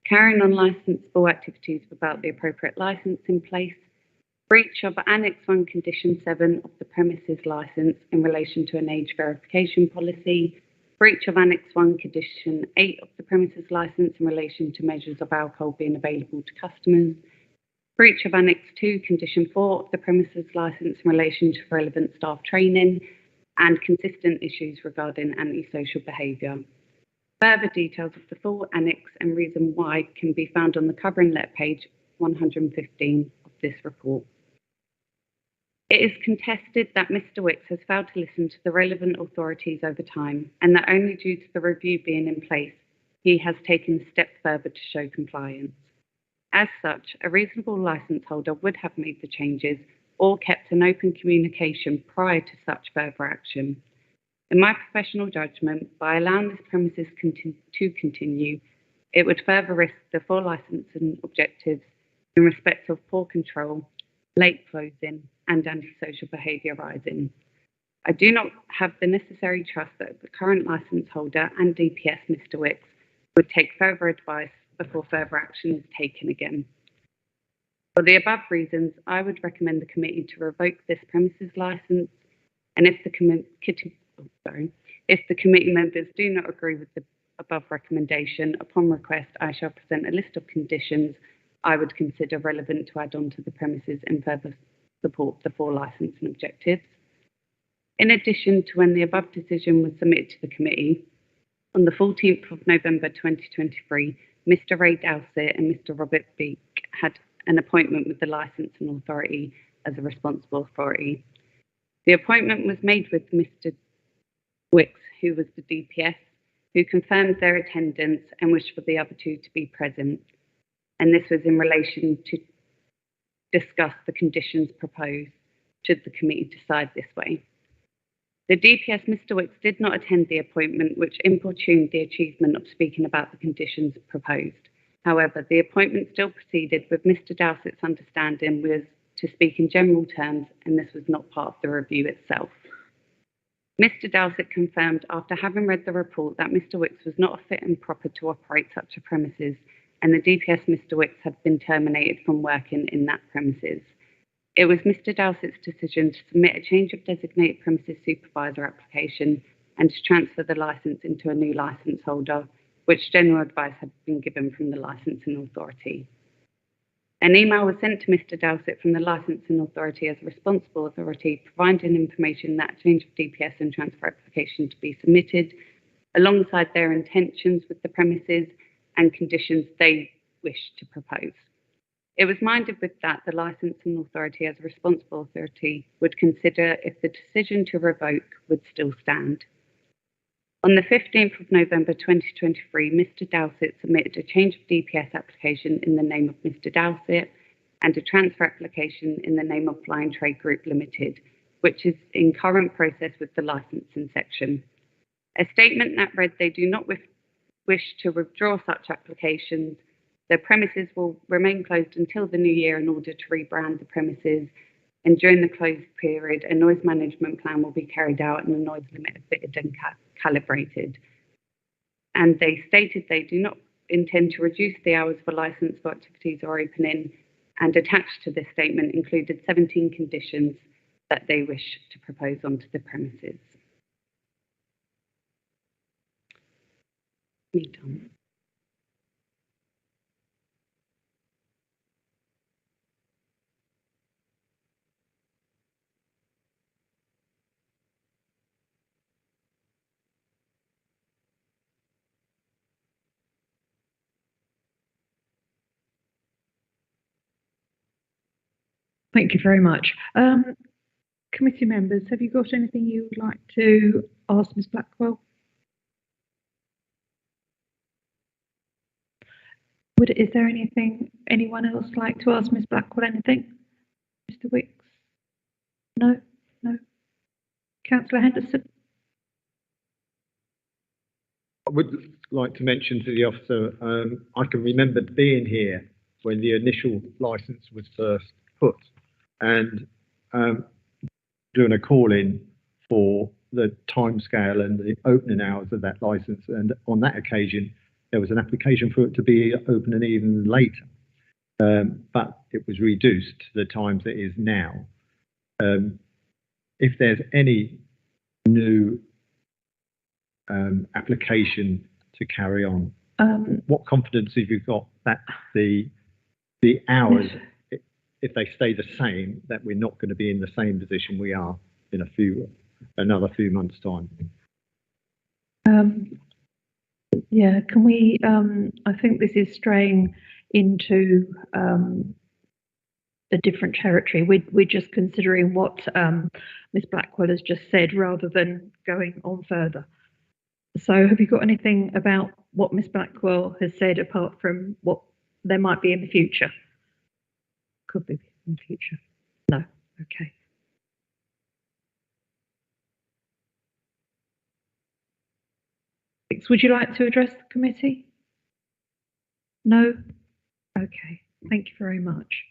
carrying on licensable activities without the appropriate licence in place, breach of Annex 1 Condition 7 of the premises licence in relation to an age verification policy, breach of Annex 1 Condition 8 of the premises licence in relation to measures of alcohol being available to customers, breach of Annex 2 Condition 4 of the premises licence in relation to relevant staff training, and consistent issues regarding antisocial behaviour. Further details of the full annex and reason why can be found on the covering letter page 115 of this report. It is contested that Mr. Wicks has failed to listen to the relevant authorities over time, and that only due to the review being in place, he has taken a step further to show compliance. As such, a reasonable licence holder would have made the changes or kept an open communication prior to such further action. In my professional judgment, by allowing this premises to continue, it would further risk the full licensing objectives in respect of poor control, late closing, and antisocial behaviour arising. I do not have the necessary trust that the current licence holder and DPS, Mr. Wicks, would take further advice before further action is taken again. For the above reasons, I would recommend the committee to revoke this premises licence, and if the committee members do not agree with the above recommendation, upon request I shall present a list of conditions I would consider relevant to add on to the premises and further support the four licensing objectives. In addition to when the above decision was submitted to the committee, on the 14th of November 2023, Mr. Ray Dowsett and Mr. Robert Beek had an appointment with the licensing authority as a responsible authority. The appointment was made with Mr. Wicks, who was the DPS, who confirmed their attendance and wished for the other two to be present. And this was in relation to discuss the conditions proposed should the committee decide this way. The DPS, Mr. Wicks, did not attend the appointment, which importuned the achievement of speaking about the conditions proposed. However, the appointment still proceeded with Mr. Dowsett's understanding was to speak in general terms, and this was not part of the review itself. Mr. Dowsett confirmed after having read the report that Mr. Wicks was not fit and proper to operate such a premises, and the DPS, Mr. Wicks, had been terminated from working in that premises. It was Mr. Dowsett's decision to submit a change of designated premises supervisor application and to transfer the licence into a new licence holder, which general advice had been given from the licensing authority. An email was sent to Mr. Dowsett from the licensing authority as a responsible authority, providing information that a change of DPS and transfer application to be submitted, alongside their intentions with the premises and conditions they wish to propose. It was minded with that the licensing authority as a responsible authority would consider if the decision to revoke would still stand. On the 15th of November 2023, Mr. Dowsett submitted a change of DPS application in the name of Mr. Dowsett and a transfer application in the name of Flying Trade Group Limited, which is in current process with the licensing section. A statement that read they do not wish to withdraw such applications. The premises will remain closed until the new year in order to rebrand the premises, and during the closed period, a noise management plan will be carried out and a noise limiter fitted and calibrated. And they stated they do not intend to reduce the hours for licence for activities or opening, and attached to this statement included 17 conditions that they wish to propose onto the premises. Tom. Thank you very much. Committee members, have you got anything you would like to ask Ms. Blackwell? Is there anyone else like to ask Ms. Blackwell anything? Mr. Wicks? No? No? Councillor Henderson? I would like to mention to the officer, I can remember being here when the initial licence was first put and doing a call-in for the timescale and the opening hours of that licence. And on that occasion, there was an application for it to be open and even later, but it was reduced to the times it is now. If there's any new application to carry on, what confidence have you got that the hours, if they stay the same, that we're not going to be in the same position we are in another few months' time? Yeah, can we, I think this is straying into a different territory. We're just considering what Ms. Blackwell has just said rather than going on further. So have you got anything about what Ms. Blackwell has said apart from what there might be in the future? Could be in the future. No, okay. Would you like to address the committee? No? Okay, thank you very much.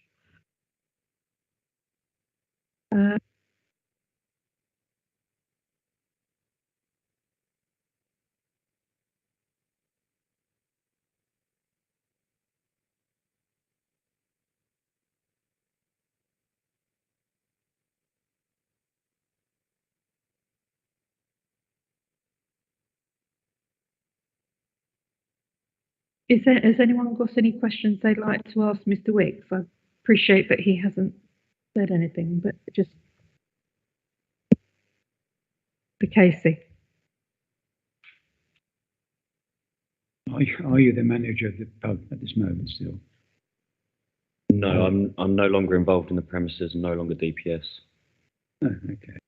Has anyone got any questions they'd like to ask Mr. Wicks? I appreciate that he hasn't said anything, but just for Casey. Are you the manager of the pub at this moment still? No, I'm no longer involved in the premises and no longer DPS. Oh, okay.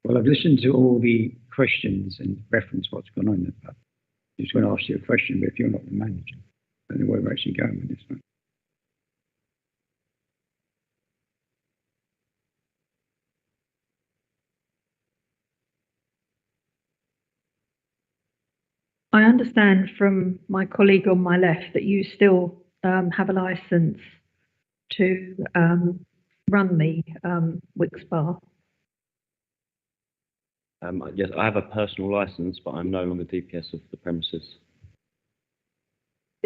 Well, I've listened to all the questions and reference what's going on in the pub. I just want to ask you a question, but if you're not the manager, I don't know where we're actually going with this one. I understand from my colleague on my left that you still have a license to run the Wicks Bar. Yes, I have a personal license, but I'm no longer DPS of the premises.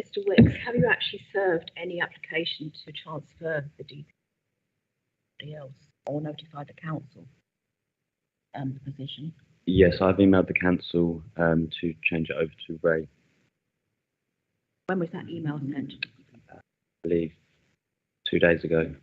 Mr. Wicks, have you actually served any application to transfer the DPS else or notify the council the position? Yes, I've emailed the council to change it over to Ray. When was that email sent? I believe 2 days ago.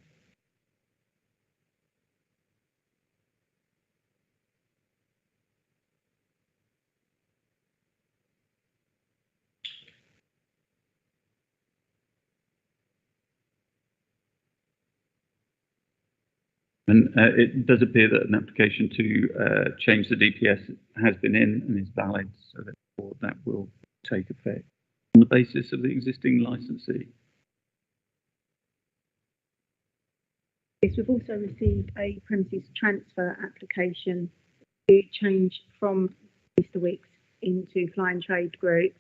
And it does appear that an application to change the DPS has been in and is valid, so therefore that will take effect on the basis of the existing licensee. Yes, we've also received a premises transfer application to change from Mr. Wicks into Fly and Trade Group.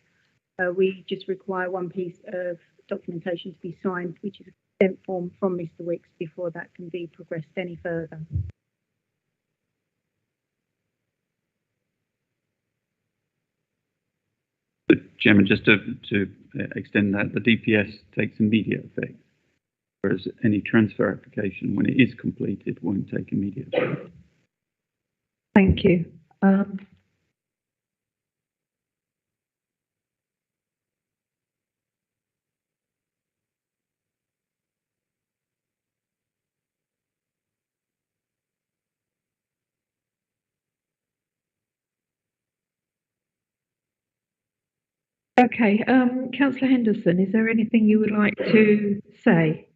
We just require one piece of documentation to be signed, which is a consent form from Mr. Wicks before that can be progressed any further. Chairman, just to extend that, the DPS takes immediate effect, whereas any transfer application, when it is completed, won't take immediate effect. Thank you. Okay, Councillor Henderson, is there anything you would like to say?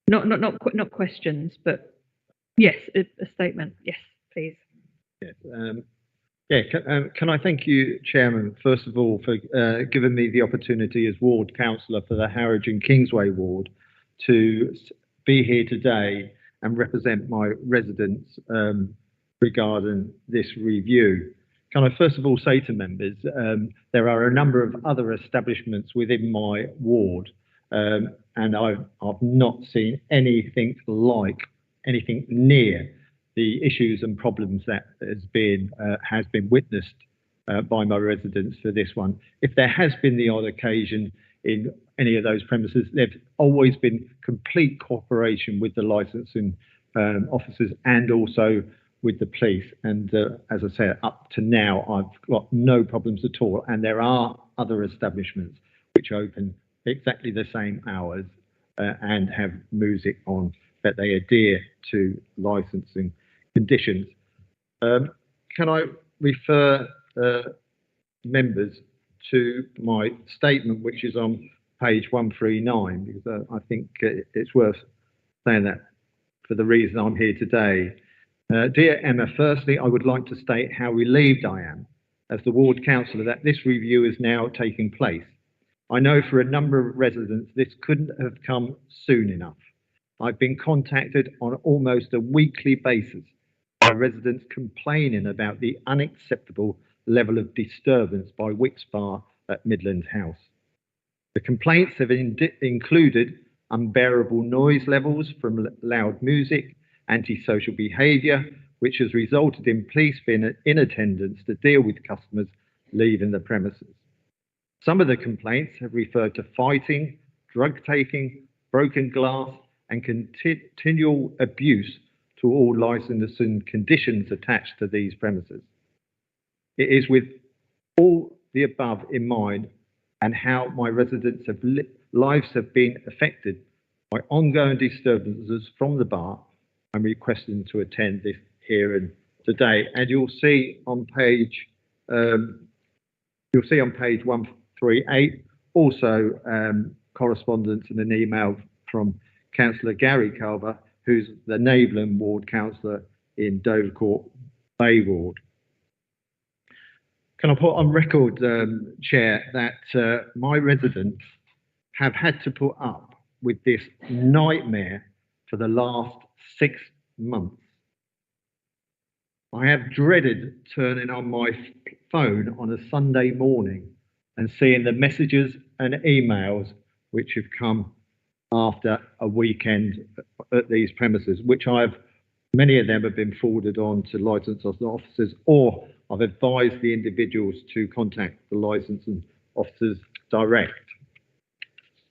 Not questions, but yes, a statement. Yes, please. Yes. Can I thank you, Chairman, first of all, for giving me the opportunity as ward councillor for the Harwich and Kingsway ward to be here today and represent my residents regarding this review. Can I first of all say to members, there are a number of other establishments within my ward, and I've not seen anything like, anything near the issues and problems that has been witnessed by my residents for this one. If there has been the odd occasion in any of those premises, there's always been complete cooperation with the licensing officers and also with the police. And as I said, up to now, I've got no problems at all. And there are other establishments which open exactly the same hours and have music on, that they adhere to licensing conditions. Can I refer members to my statement, which is on page 139, because I think it's worth saying that for the reason I'm here today. Dear Emma, firstly, I would like to state how relieved I am as the ward councillor that this review is now taking place. I know for a number of residents this couldn't have come soon enough. I've been contacted on almost a weekly basis by residents complaining about the unacceptable level of disturbance by Wicks Bar at Midland House. The complaints have included unbearable noise levels from loud music, antisocial behaviour, which has resulted in police being in attendance to deal with customers leaving the premises. Some of the complaints have referred to fighting, drug taking, broken glass, and continual abuse to all licensing conditions attached to these premises. It is with all the above in mind and how my residents' lives have been affected by ongoing disturbances from the bar, I'm requesting to attend this hearing today. And you'll see on page 138 also correspondence in an email from Councillor Gary Culver, who's the Naveland Ward Councillor in Dovercourt Bay Ward. Can I put on record, Chair, that my residents have had to put up with this nightmare for the last 6 months. I have dreaded turning on my phone on a Sunday morning and seeing the messages and emails which have come after a weekend at these premises, which many of them have been forwarded on to licensing officers, or I've advised the individuals to contact the licensing officers direct.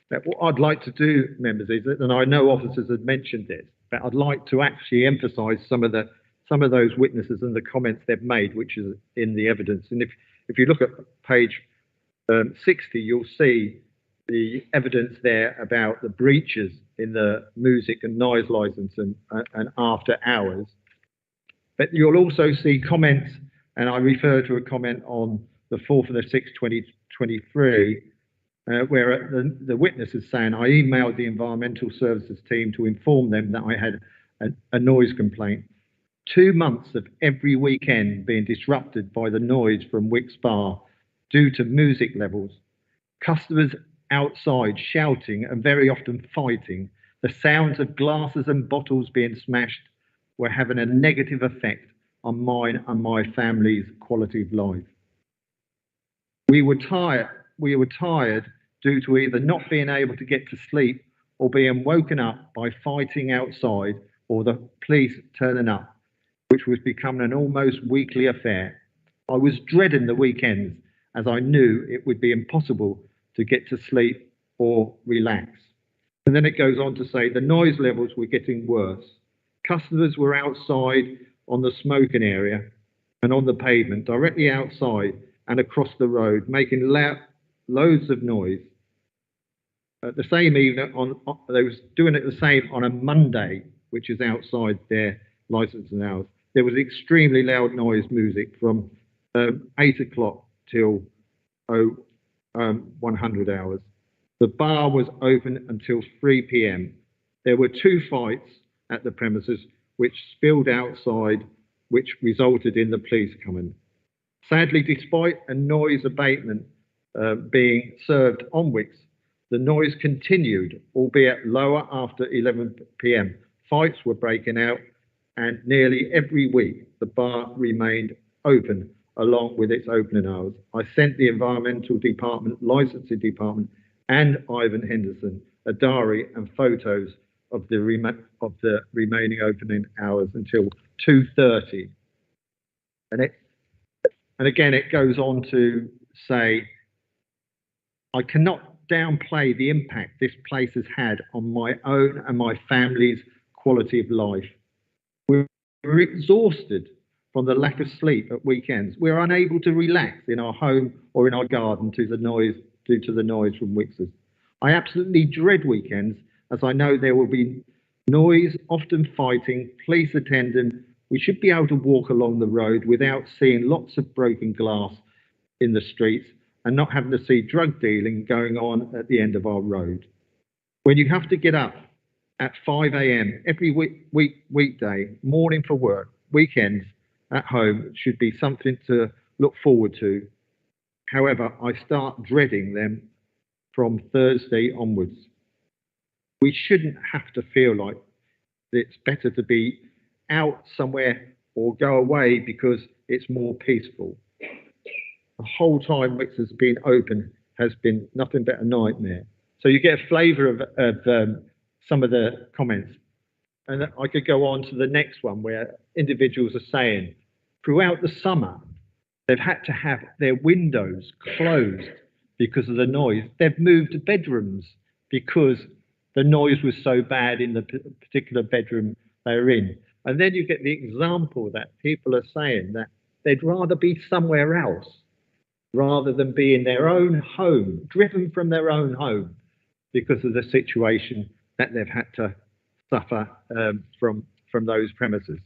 But what I'd like to do, members, is that, and I know officers have mentioned this, but I'd like to actually emphasise some of those witnesses and the comments they've made, which is in the evidence. And if you look at page 60, you'll see the evidence there about the breaches in the music and noise licence and after hours. But you'll also see comments, and I refer to a comment on the 4th of the 6th, 2023, where the witness is saying, I emailed the environmental services team to inform them that I had a noise complaint. 2 months of every weekend being disrupted by the noise from Wicks Bar due to music levels. Customers outside shouting and very often fighting. The sounds of glasses and bottles being smashed were having a negative effect on mine and my family's quality of life. We were tired due to either not being able to get to sleep or being woken up by fighting outside or the police turning up, which was becoming an almost weekly affair. I was dreading the weekends as I knew it would be impossible to get to sleep or relax. And then it goes on to say the noise levels were getting worse. Customers were outside on the smoking area and on the pavement, directly outside and across the road, making loads of noise. The same evening, they was doing it the same on a Monday, which is outside their licensing hours. There was extremely loud noise music from 8 o'clock till 100 hours. The bar was open until 3 p.m. There were 2 fights at the premises which spilled outside, which resulted in the police coming. Sadly, despite a noise abatement being served on Wicks, the noise continued, albeit lower after 11 p.m. Fights were breaking out, and nearly every week the bar remained open along with its opening hours. I sent the environmental department, licensing department, and Ivan Henderson a diary and photos of the remaining opening hours until 2:30. And again, it goes on to say, I cannot downplay the impact this place has had on my own and my family's quality of life. We're exhausted from the lack of sleep at weekends. We're unable to relax in our home or in our garden due to the noise from Wixers. I absolutely dread weekends, as I know there will be noise, often fighting, police attendant. We should be able to walk along the road without seeing lots of broken glass in the streets and not having to see drug dealing going on at the end of our road. When you have to get up at 5 a.m. every weekday, morning for work, weekends at home should be something to look forward to. However, I start dreading them from Thursday onwards. We shouldn't have to feel like it's better to be out somewhere or go away because it's more peaceful. The whole time Wix has been open has been nothing but a nightmare. So you get a flavour of some of the comments. And I could go on to the next one where individuals are saying, throughout the summer, they've had to have their windows closed because of the noise. They've moved bedrooms because the noise was so bad in the particular bedroom they were in. And then you get the example that people are saying that they'd rather be somewhere else rather than be in their own home, driven from their own home because of the situation that they've had to suffer from those premises.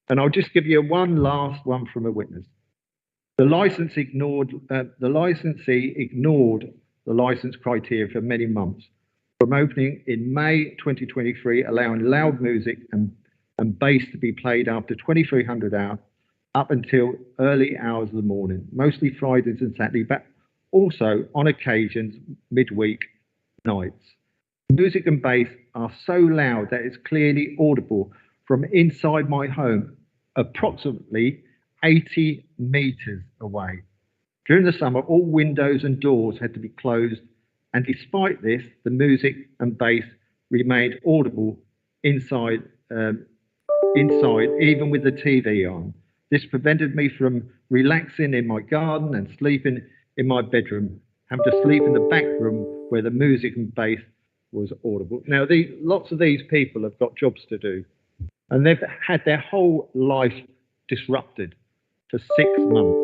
And I'll just give you one last one from a witness. The licensee ignored the license criteria for many months, from opening in May 2023, allowing loud music and bass to be played after 2300 hours up until early hours of the morning, mostly Fridays and Saturdays, but also on occasions midweek nights. Music and bass are so loud that it's clearly audible from inside my home, approximately 80 meters away. During the summer, all windows and doors had to be closed, and despite this, the music and bass remained audible inside, even with the TV on. This prevented me from relaxing in my garden and sleeping in my bedroom, having to sleep in the back room where the music and bass was audible. Now, lots of these people have got jobs to do, and they've had their whole life disrupted for 6 months.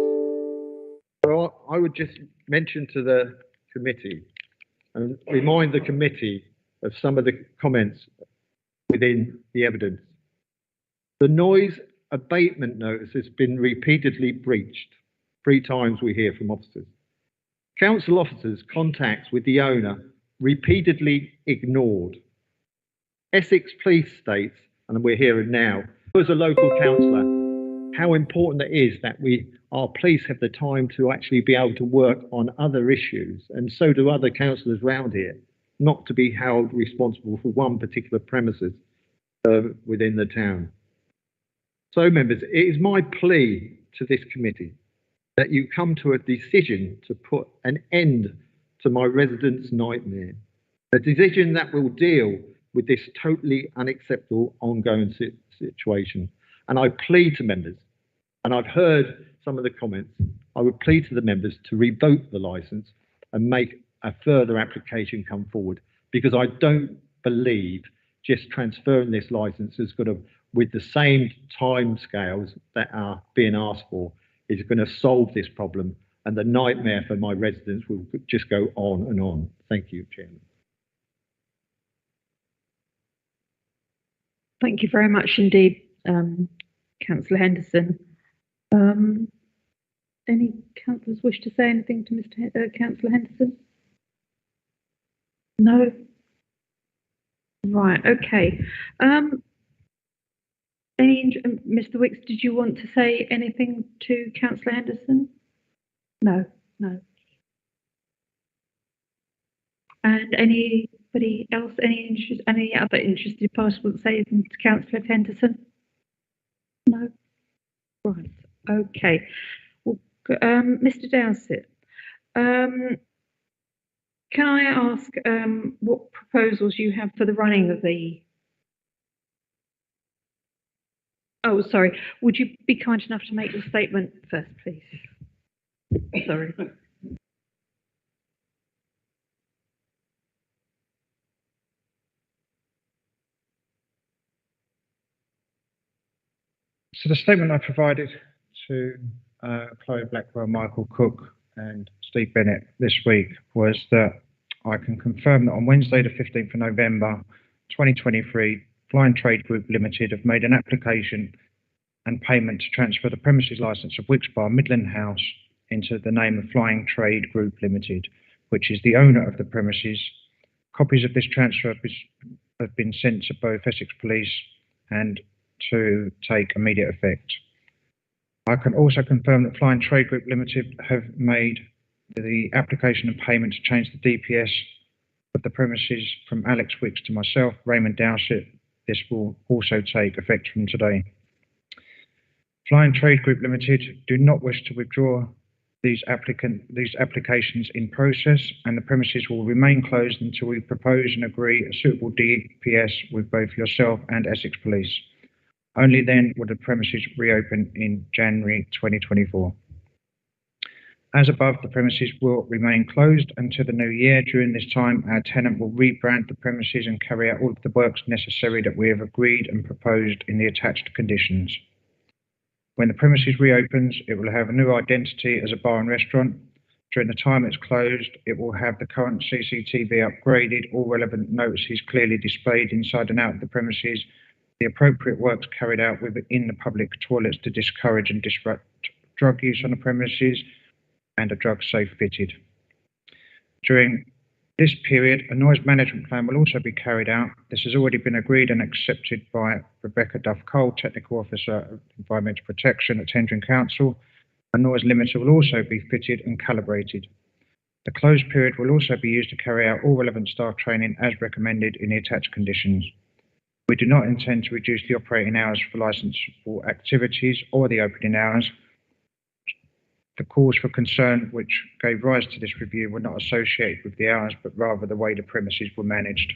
So I would just mention to the committee and remind the committee of some of the comments within the evidence. The noise abatement notice has been repeatedly breached. 3 times we hear from officers. Council officers' contacts with the owner repeatedly ignored. Essex Police states, and we're hearing now, as a local councillor, how important it is that our police have the time to actually be able to work on other issues, and so do other councillors around here, not to be held responsible for one particular premises within the town. So, members, it is my plea to this committee that you come to a decision to put an end to my residents' nightmare, a decision that will deal with this totally unacceptable ongoing situation. And I plead to members, and I've heard some of the comments, I would plead to the members to revoke the licence and make a further application come forward, because I don't believe just transferring this licence is going to, with the same time scales that are being asked for, is going to solve this problem, and the nightmare for my residents will just go on and on. Thank you, Chairman. Thank you very much indeed, Councillor Henderson. Any councillors wish to say anything to Mr. Councillor Henderson? No? Right, okay. Mr. Wicks, did you want to say anything to Councillor Henderson? No, no. And anybody else, any other interested parties want to say anything to Councillor Henderson? No? Right, okay. Well, Mr. Dowsett, can I ask what proposals you have for the running of the Oh, sorry. Would you be kind enough to make the statement first, please? Sorry. So the statement I provided to Chloe Blackwell, Michael Cook and Steve Bennett this week was that I can confirm that on Wednesday the 15th of November 2023, Flying Trade Group Limited have made an application and payment to transfer the premises licence of Wicks Bar Midland House into the name of Flying Trade Group Limited, which is the owner of the premises. Copies of this transfer have been sent to both Essex Police and to take immediate effect. I can also confirm that Flying Trade Group Limited have made the application and payment to change the DPS of the premises from Alex Wicks to myself, Raymond Dowsett. This will also take effect from today. Flying Trade Group Limited do not wish to withdraw these applications in process, and the premises will remain closed until we propose and agree a suitable DPS with both yourself and Essex Police. Only then will the premises reopen in January 2024. As above, the premises will remain closed until the new year. During this time, our tenant will rebrand the premises and carry out all of the works necessary that we have agreed and proposed in the attached conditions. When the premises reopens, it will have a new identity as a bar and restaurant. During the time it's closed, it will have the current CCTV upgraded, all relevant notices clearly displayed inside and out of the premises, the appropriate works carried out within the public toilets to discourage and disrupt drug use on the premises, and a drug safe fitted. During this period, a noise management plan will also be carried out. This has already been agreed and accepted by Rebecca Duff-Cole, Technical Officer of Environmental Protection at Tendring Council. A noise limiter will also be fitted and calibrated. The closed period will also be used to carry out all relevant staff training as recommended in the attached conditions. We do not intend to reduce the operating hours for licensable activities or the opening hours. The cause for concern which gave rise to this review were not associated with the hours, but rather the way the premises were managed.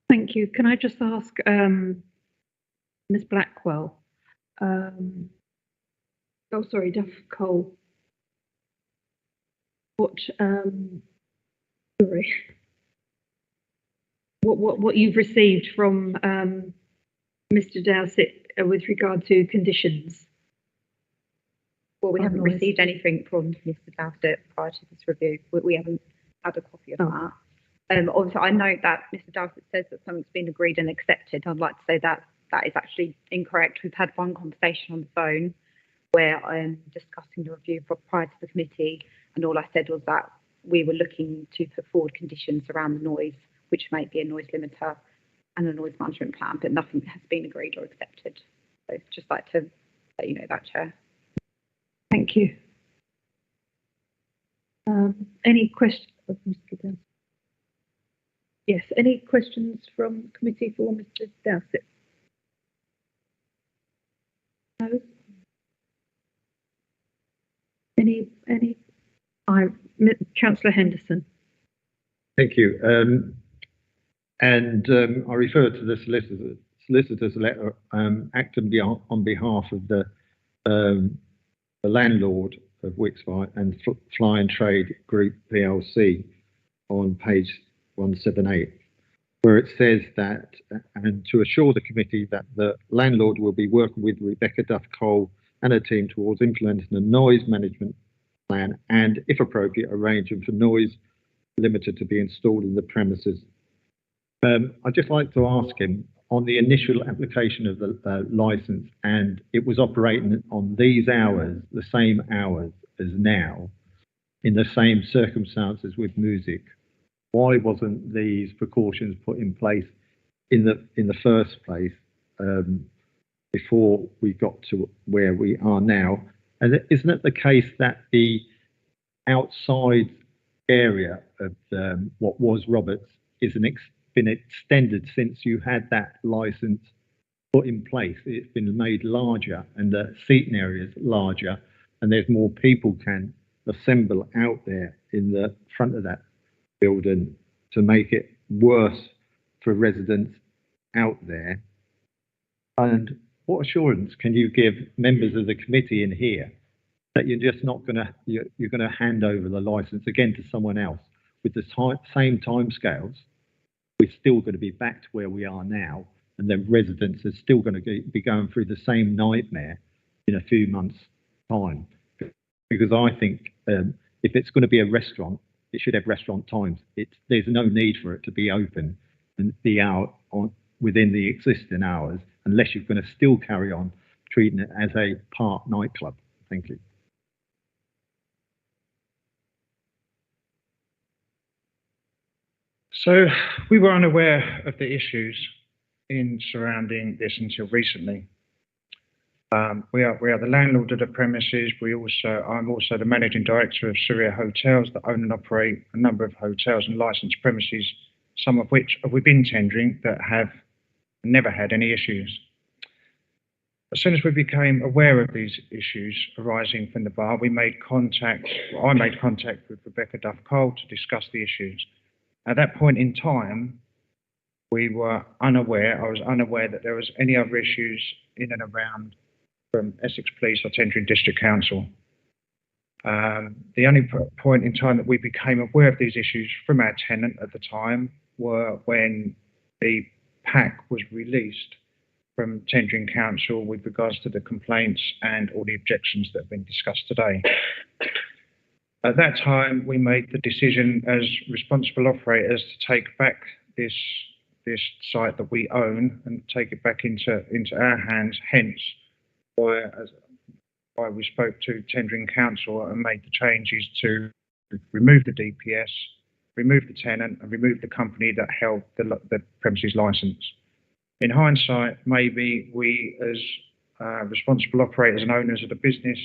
Thank you. Can I just ask Ms. Blackwell? Sorry, Duff Cole. What you've received from Mr. Dowsett with regard to conditions? Well, we haven't received anything from Mr. Dowsett prior to this review. We haven't had a copy of that. Obviously, I note that Mr. Dowsett says that something's been agreed and accepted. I'd like to say that that is actually incorrect. We've had one conversation on the phone where I'm discussing the review prior to the committee, and all I said was that we were looking to put forward conditions around the noise, which may be a noise limiter and a noise management plan, but nothing has been agreed or accepted. So just like to let you know that, Chair. Thank you. Any questions? Yes, any questions from the committee for Mr. Dowsett? No? Any? Councillor Henderson. Thank you. I refer to the solicitor's letter acted on behalf of the landlord of Wicks Bar and Flying Trade Group PLC on page 178, where it says that, and to assure the committee that the landlord will be working with Rebecca Duff-Cole and her team towards implementing a noise management plan and, if appropriate, arranging for noise limiter to be installed in the premises. I'd just like to ask him, on the initial application of the licence, and it was operating on these hours, the same hours as now, in the same circumstances with music, why wasn't these precautions put in place in the first place before we got to where we are now? And isn't it the case that the outside area of what was Roberts been extended since you had that license put in place. It's been made larger and the seating area is larger, and there's more people can assemble out there in the front of that building to make it worse for residents out there. And what assurance can you give members of the committee in here that you're just not going to, you're going to hand over the license again to someone else with the same timescales? We're still going to be back to where we are now, and then residents are still going to be going through the same nightmare in a few months' time. Because I think if it's going to be a restaurant, it should have restaurant times. There's no need for it to be open and be out within the existing hours, unless you're going to still carry on treating it as a park nightclub. Thank you. So we were unaware of the issues in surrounding this until recently. We are the landlord of the premises. I'm also the managing director of Surya Hotels that own and operate a number of hotels and licensed premises, some of which we've been tendering that have never had any issues. As soon as we became aware of these issues arising from the bar, I made contact with Rebecca Duff-Cole to discuss the issues. At that point in time, I was unaware that there was any other issues in and around from Essex Police or Tendring District Council. The only point in time that we became aware of these issues from our tenant at the time were when the pack was released from Tendring Council with regards to the complaints and all the objections that have been discussed today. At that time, we made the decision as responsible operators to take back this site that we own and take it back into our hands, hence why we spoke to Tendring Council and made the changes to remove the DPS, remove the tenant and remove the company that held the premises licence. In hindsight, maybe we as responsible operators and owners of the business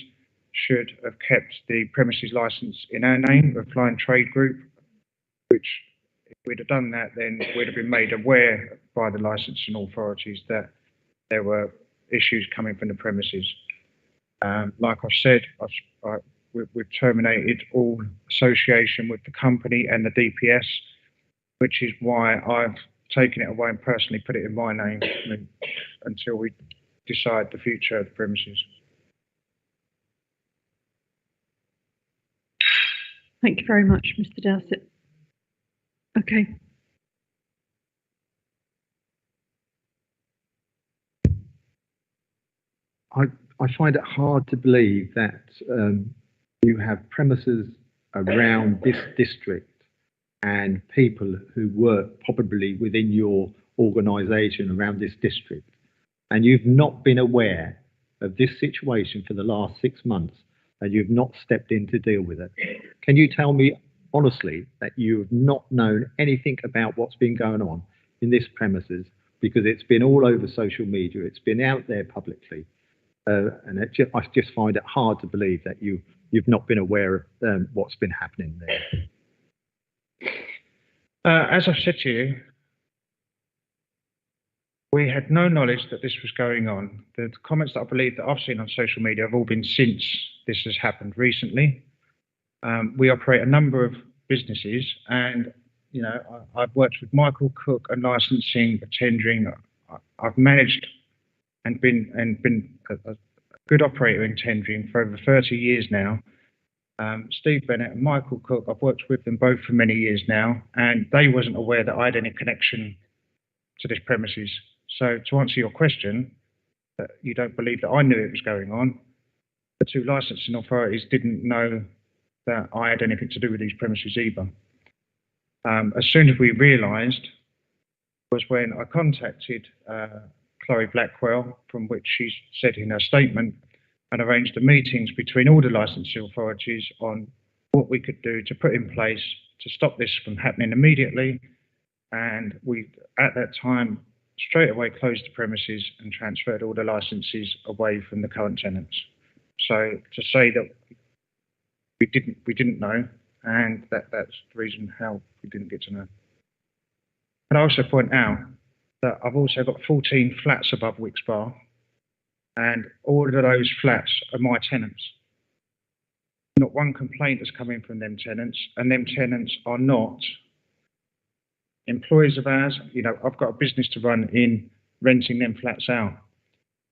should have kept the premises licence in our name of Flying Trade Group, which if we'd have done that, then we'd have been made aware by the licensing authorities that there were issues coming from the premises. Like I've said, we've terminated all association with the company and the DPS, which is why I've taken it away and personally put it in my name until we decide the future of the premises. Thank you very much, Mr. Dowsett. Okay. I find it hard to believe that you have premises around this district and people who work probably within your organisation around this district, and you've not been aware of this situation for the last 6 months, and you've not stepped in to deal with it. Can you tell me honestly that you have not known anything about what's been going on in this premises, because it's been all over social media, it's been out there publicly, and I just find it hard to believe that you've not been aware of what's been happening there. As I've said to you, we had no knowledge that this was going on. The comments that I believe that I've seen on social media have all been since this has happened recently. We operate a number of businesses, and you know, I've worked with Michael Cook and licensing, tendering. I've managed and been a good operator in tendering for over 30 years now. Steve Bennett and Michael Cook, I've worked with them both for many years now, and they wasn't aware that I had any connection to this premises. So to answer your question, you don't believe that I knew it was going on. The two licensing authorities didn't know that I had anything to do with these premises either. As soon as we realised was when I contacted Chloe Blackwell, from which she said in her statement, and arranged the meetings between all the licensing authorities on what we could do to put in place to stop this from happening immediately. And we, at that time, straight away closed the premises and transferred all the licenses away from the current tenants. So to say that we didn't know, and that's the reason how we didn't get to know. Can I also point out that I've also got 14 flats above Wicks Bar, and all of those flats are my tenants. Not one complaint has come in from them tenants, and them tenants are not employees of ours. You know, I've got a business to run in renting them flats out,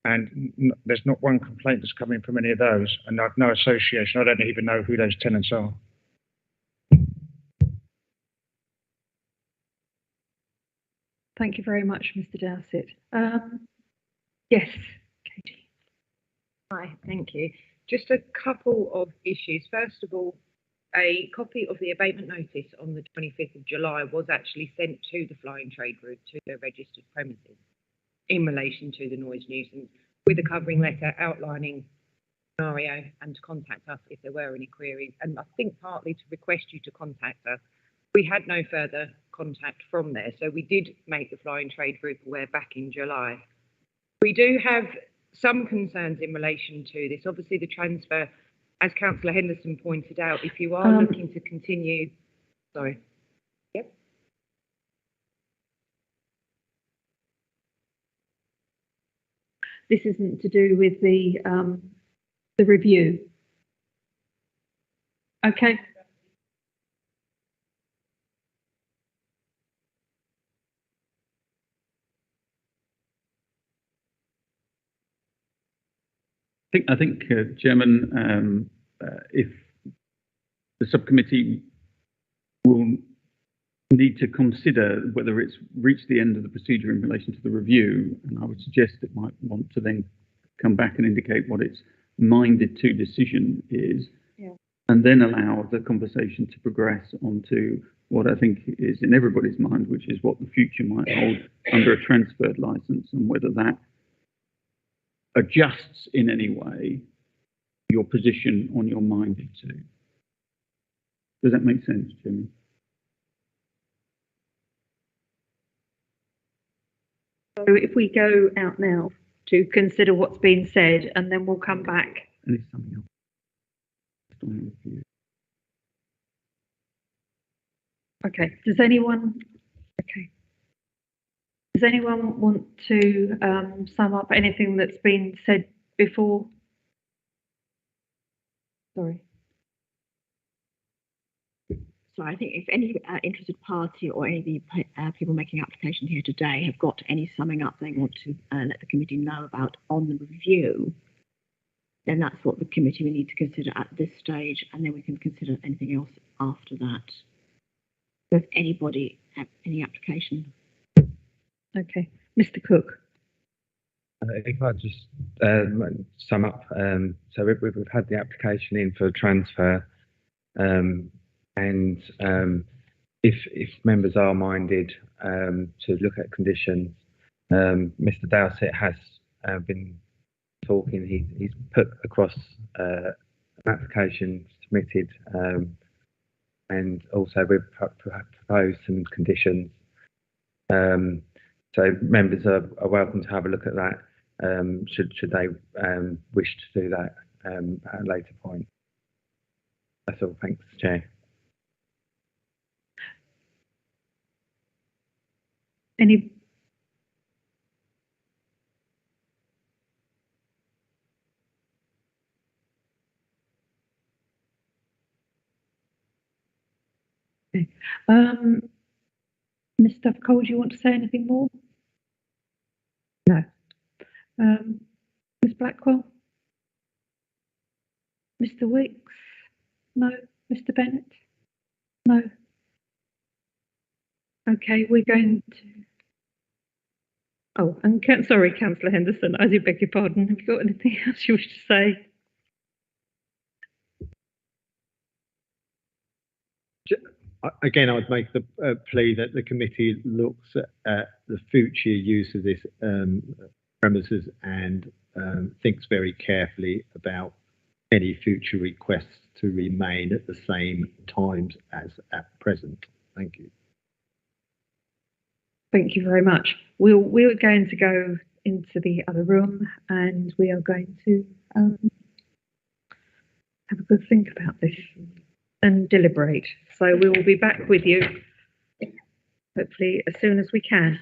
and there's not one complaint that's come in from any of those, and I've no association. I don't even know who those tenants are. Thank you very much, Mr. Dowsett. Yes, Katie. Hi, thank you. Just a couple of issues. First of all, a copy of the abatement notice on the 25th of July was actually sent to the Flying Trade Group, to their registered premises, in relation to the noise nuisance, with a covering letter outlining the scenario and to contact us if there were any queries. And I think partly to request you to contact us. We had no further contact from there, so we did make the Flying Trade Group aware back in July. We do have some concerns in relation to this. Obviously, the transfer, as Councillor Henderson pointed out, if you are looking to continue, sorry. Yep. This isn't to do with the review. Okay. I think, Chairman, if the subcommittee will need to consider whether it's reached the end of the procedure in relation to the review, and I would suggest it might want to then come back and indicate what its minded to decision is, and then allow the conversation to progress onto what I think is in everybody's mind, which is what the future might hold under a transferred licence, and whether that adjusts in any way your position on your minded to. Does that make sense, Jimmy? So if we go out now to consider what's been said, and then we'll come back. And it's something else. Okay. Does anyone? Okay. Does anyone want to sum up anything that's been said before? Sorry. So I think if any interested party or any of the people making application here today have got any summing up they want to let the committee know about on the review, then that's what the committee will need to consider at this stage, and then we can consider anything else after that. So if anybody have any application. Okay, Mr. Cook. If I just sum up, so we've had the application in for transfer, and if members are minded to look at conditions, Mr. Dowsett has been talking. He's put across an application submitted, and also we've proposed some conditions. So members are welcome to have a look at that, should they wish to do that at a later point. That's all. Thanks, Chair. Any? Okay. Mr. Cole, do you want to say anything more? No. Ms. Blackwell? Mr. Wicks? No. Mr. Bennett? No. Okay, we're going to. Oh, and sorry, Councillor Henderson, I do beg your pardon. Have you got anything else you wish to say? Again, I would make the plea that the committee looks at the future use of this premises and thinks very carefully about any future requests to remain at the same times as at present. Thank you. Thank you very much. We're going to go into the other room and we are going to have a good think about this and deliberate. So we will be back with you hopefully as soon as we can.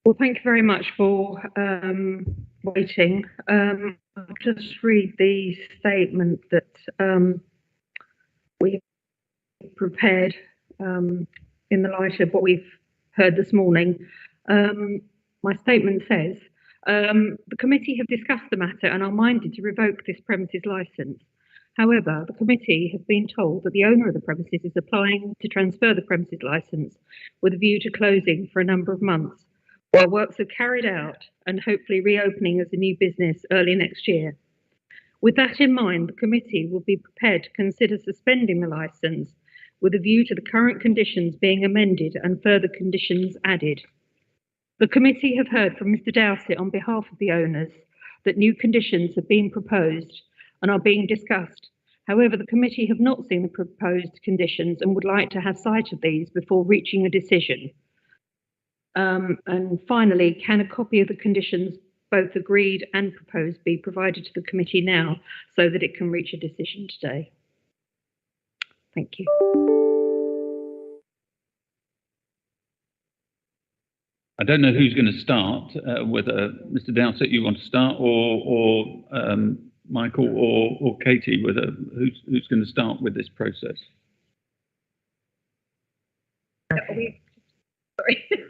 Well, thank you very much for waiting. I'll just read the statement that we prepared in the light of what we've heard this morning. My statement says, the committee have discussed the matter and are minded to revoke this premises licence. However, the committee have been told that the owner of the premises is applying to transfer the premises licence with a view to closing for a number of months, while works are carried out and hopefully reopening as a new business early next year. With that in mind, the committee will be prepared to consider suspending the licence with a view to the current conditions being amended and further conditions added. The committee have heard from Mr. Dowsett on behalf of the owners that new conditions have been proposed and are being discussed. However, the committee have not seen the proposed conditions and would like to have sight of these before reaching a decision. And finally, can a copy of the conditions, both agreed and proposed, be provided to the committee now so that it can reach a decision today? Thank you. I don't know who's going to start, whether Mr. Dowsett you want to start, or Michael or Katie, whether who's going to start with this process.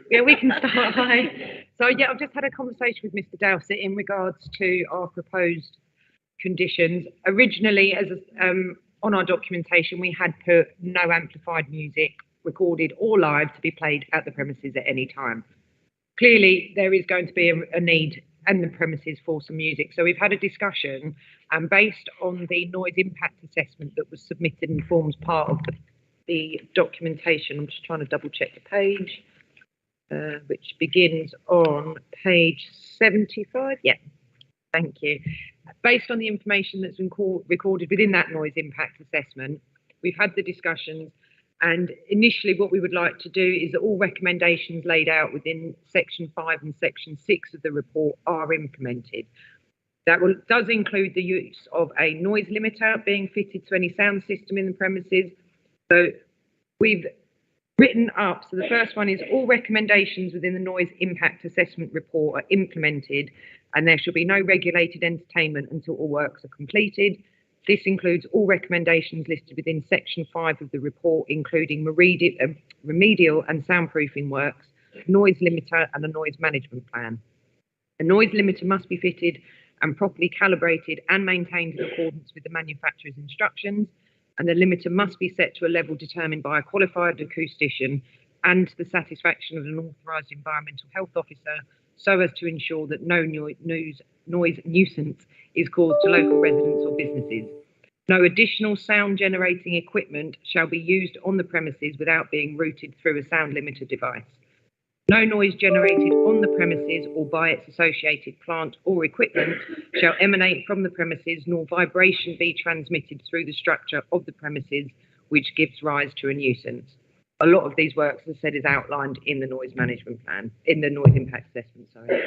Yeah, we can start. Hi. So yeah, I've just had a conversation with Mr. Dowsett in regards to our proposed conditions. Originally, as on our documentation, we had put no amplified music, recorded or live, to be played at the premises at any time. Clearly, there is going to be a need and the premises for some music. So we've had a discussion, and based on the noise impact assessment that was submitted and forms part of the documentation, I'm just trying to double check the page, which begins on page 75. Yeah, thank you. Based on the information that's been recorded within that noise impact assessment, we've had the discussions, and initially what we would like to do is that all recommendations laid out within section 5 and section 6 of the report are implemented. That does include the use of a noise limiter being fitted to any sound system in the premises. So we've written up, so the first one is all recommendations within the noise impact assessment report are implemented, and there shall be no regulated entertainment until all works are completed. This includes all recommendations listed within section 5 of the report, including remedial and soundproofing works, noise limiter and a noise management plan. A noise limiter must be fitted and properly calibrated and maintained in accordance with the manufacturer's instructions, and the limiter must be set to a level determined by a qualified acoustician and to the satisfaction of an authorised environmental health officer, so as to ensure that no noise nuisance is caused to local residents or businesses. No additional sound generating equipment shall be used on the premises without being routed through a sound limiter device. No noise generated on the premises or by its associated plant or equipment shall emanate from the premises, nor vibration be transmitted through the structure of the premises, which gives rise to a nuisance. A lot of these works, as I said, is outlined in the noise management plan, in the noise impact assessment, sorry.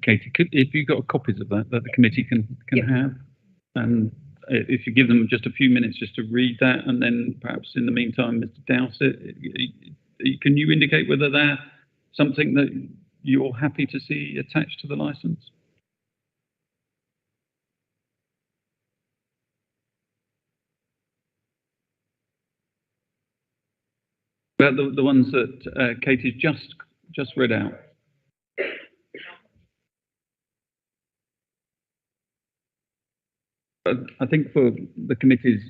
Katie, if you've got copies of that the committee can have, and if you give them just a few minutes just to read that, and then perhaps in the meantime, Mr. Dowsett, can you indicate whether they're something that you're happy to see attached to the licence? About the ones that Katie's just read out. I think for the committee's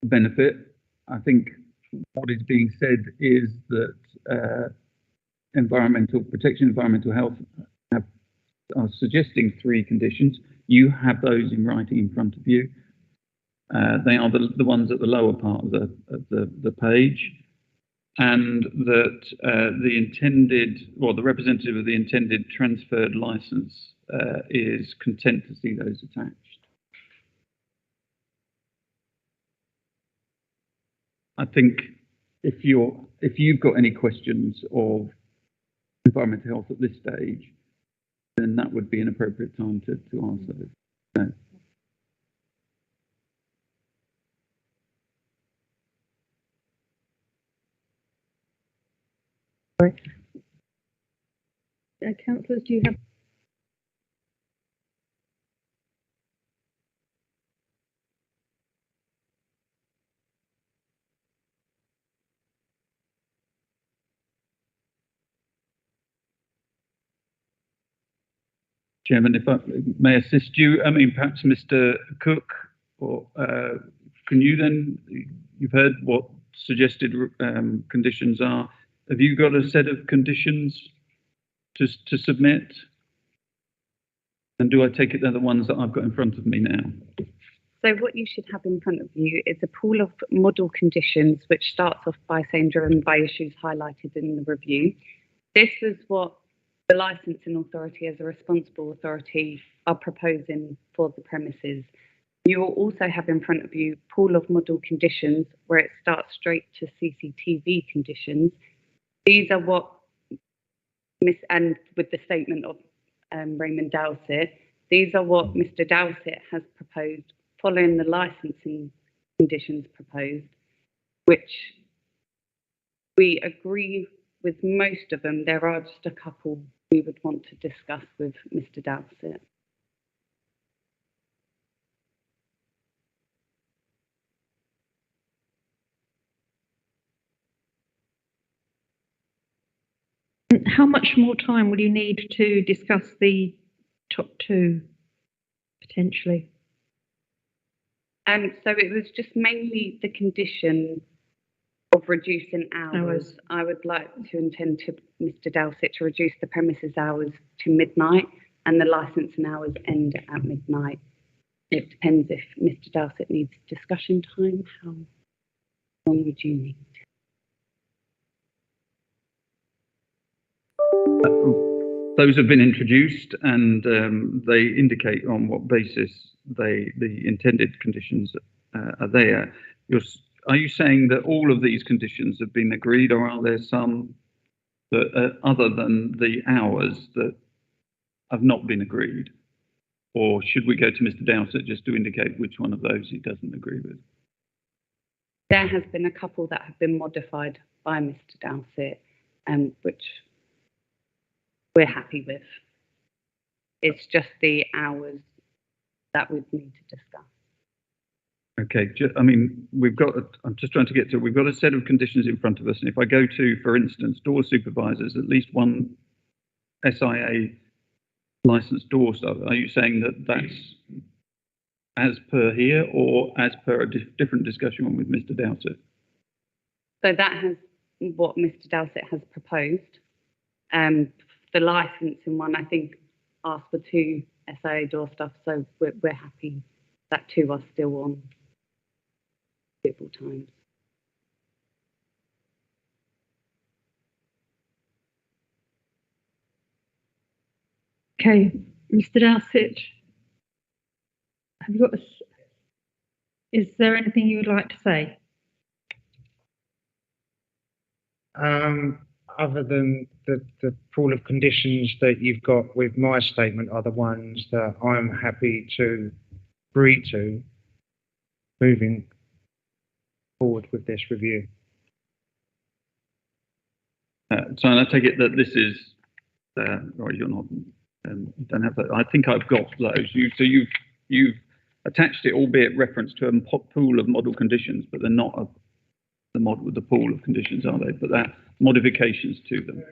benefit, I think what is being said is that environmental protection, environmental health are suggesting 3 conditions. You have those in writing in front of you. They are the ones at the lower part of the page, and that the representative of the intended transferred licence is content to see those attached. I think if you've got any questions of environmental health at this stage, then that would be an appropriate time to answer this. No. councillors, do you have? Chairman, if I may assist you, I mean, perhaps Mr. Cook, or can you then, you've heard what suggested conditions are. Have you got a set of conditions to submit? And do I take it they're the ones that I've got in front of me now? So what you should have in front of you is a pool of model conditions, which starts off by saying driven by issues highlighted in the review. This is what the licensing authority as a responsible authority are proposing for the premises. You will also have in front of you a pool of model conditions where it starts straight to CCTV conditions. These are what, and with the statement of Raymond Dowsett, these are what Mr. Dowsett has proposed following the licensing conditions proposed, which we agree with most of them. There are just a couple we would want to discuss with Mr. Dowsett. How much more time will you need to discuss the top two, potentially? So it was just mainly the condition of reducing hours. I would like to intend to Mr. Dowsett to reduce the premises hours to midnight and the licensing hours end at midnight. It depends if Mr. Dowsett needs discussion time. How long would you need? Those have been introduced, and they indicate on what basis the intended conditions are there. Are you saying that all of these conditions have been agreed, or are there some that, other than the hours, that have not been agreed? Or should we go to Mr. Dowsett just to indicate which one of those he doesn't agree with? There has been a couple that have been modified by Mr. Dowsett, which we're happy with. It's just the hours that we'd need to discuss. Okay, I mean, I'm just trying to get to, we've got a set of conditions in front of us, and if I go to, for instance, door supervisors, at least one SIA licensed door staff, are you saying that that's as per here, or as per a different discussion with Mr. Dowsett? So that has what Mr. Dowsett has proposed. The licensing one, I think, asked for 2 SIA door staff, so we're happy that 2 are still on suitable times. Okay, Mr. Dowsett, have you got is there anything you would like to say? Other than the pool of conditions that you've got with my statement are the ones that I'm happy to agree to moving forward with this review. So I take it that this is, or you're not, you don't have that. I think I've got those. You've attached it, albeit reference to a pool of model conditions, but they're not the pool of conditions, are they? But they're modifications to them.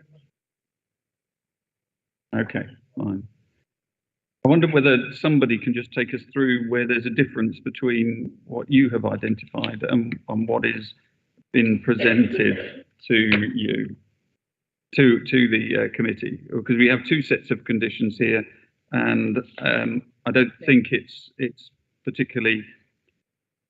Okay, fine. I wonder whether somebody can just take us through where there's a difference between what you have identified and what is been presented to you, to the committee, because we have 2 sets of conditions here, and I don't think it's particularly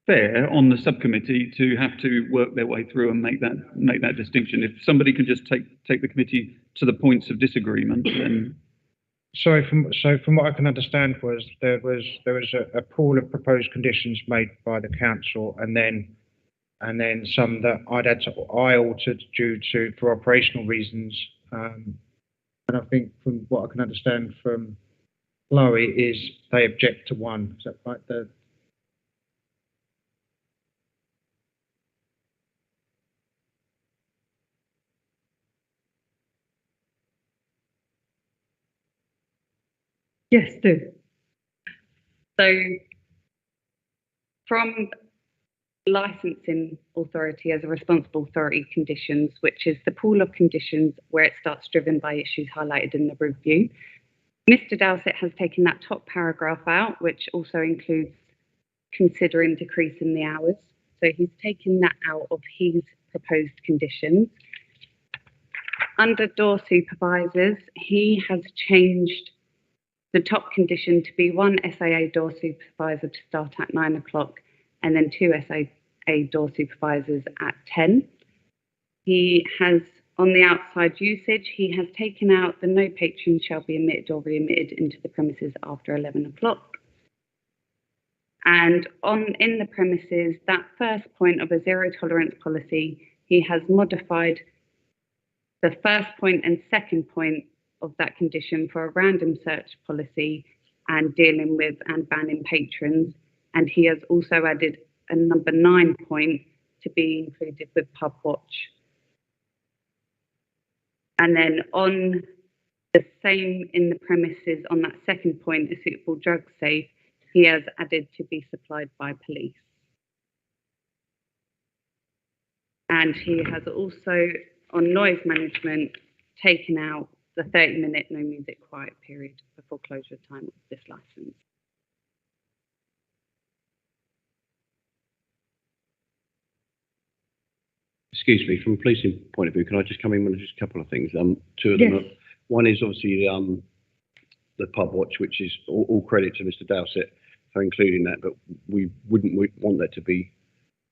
fair on the subcommittee to have to work their way through and make that distinction. If somebody can just take the committee to the points of disagreement, then. So from what I can understand was there was a pool of proposed conditions made by the council, and then some that I altered due to for operational reasons. And I think from what I can understand from Chloe is they object to one. Is that right? Yes, do. So from licensing authority as a responsible authority conditions, which is the pool of conditions where it starts driven by issues highlighted in the review. Mr. Dowsett has taken that top paragraph out, which also includes considering decreasing the hours. So he's taken that out of his proposed conditions. Under door supervisors, he has changed the top condition to be one SAA door supervisor to start at 9 o'clock and then two SAA door supervisors at 10. He has, on the outside usage, he has taken out the no patrons shall be admitted or re-admitted into the premises after 11 o'clock. And in the premises, that first point of a zero tolerance policy, he has modified the first point and second point of that condition for a random search policy and dealing with and banning patrons. And he has also added a number 9 point to be included with pub watch. And then on the same in the premises, on that second point, a suitable drug safe, he has added to be supplied by police. And he has also, on noise management, taken out the 30-minute no music quiet period before closure time of this licence. Excuse me, from a policing point of view, can I just come in with just a couple of things? Two of them. Yes. One is obviously the pub watch, which is all credit to Mr. Dowsett for including that, but we wouldn't want that to be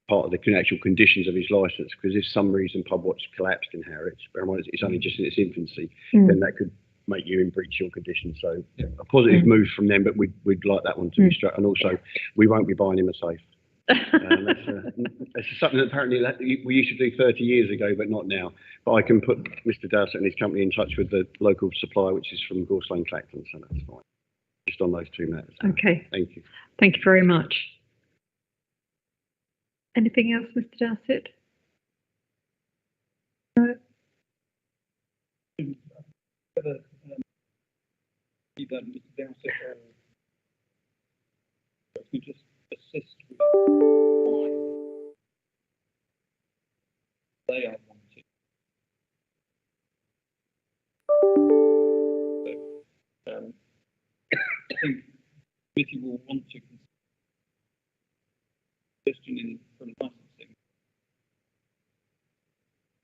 part of the actual conditions of his licence, because if some reason pub watch collapsed in Harwich, bear in mind it's only just in its infancy, then that could make you in breach your conditions. So a positive move from them, but we'd like that one to be struck. And also, we won't be buying him a safe. That's something that apparently we used to do 30 years ago, but not now. But I can put Mr. Dowsett and his company in touch with the local supplier, which is from Gorse Lane Clacton, so that's fine. Just on those two matters. Okay. Thank you. Thank you very much. Anything else, Mr. Dowsett? No. Either Mr. Dowsett or we just assist with why they are wanting. So, I think the committee will want to consider questioning from licensing.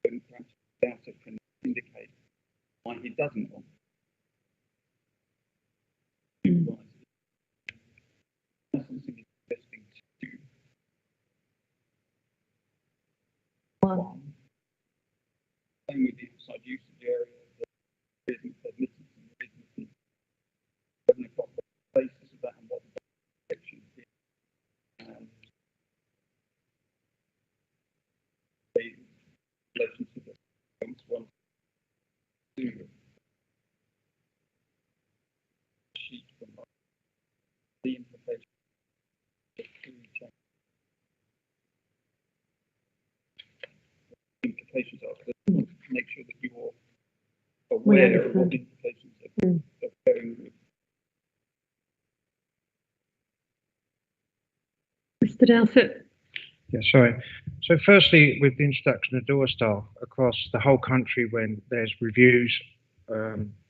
And perhaps Dowsett can indicate why he doesn't want. Licensing is investing to one. Same with the outside usage area, the business admittance and business having a proper basis of that and what the protection is. The relationship of points 1 to 2 sheet from the implication of the implications are, because I want to make sure that you're aware of what the implications of going with. Mr. Dowsett? Yeah, sorry. So firstly, with the introduction of door staff across the whole country, when there's reviews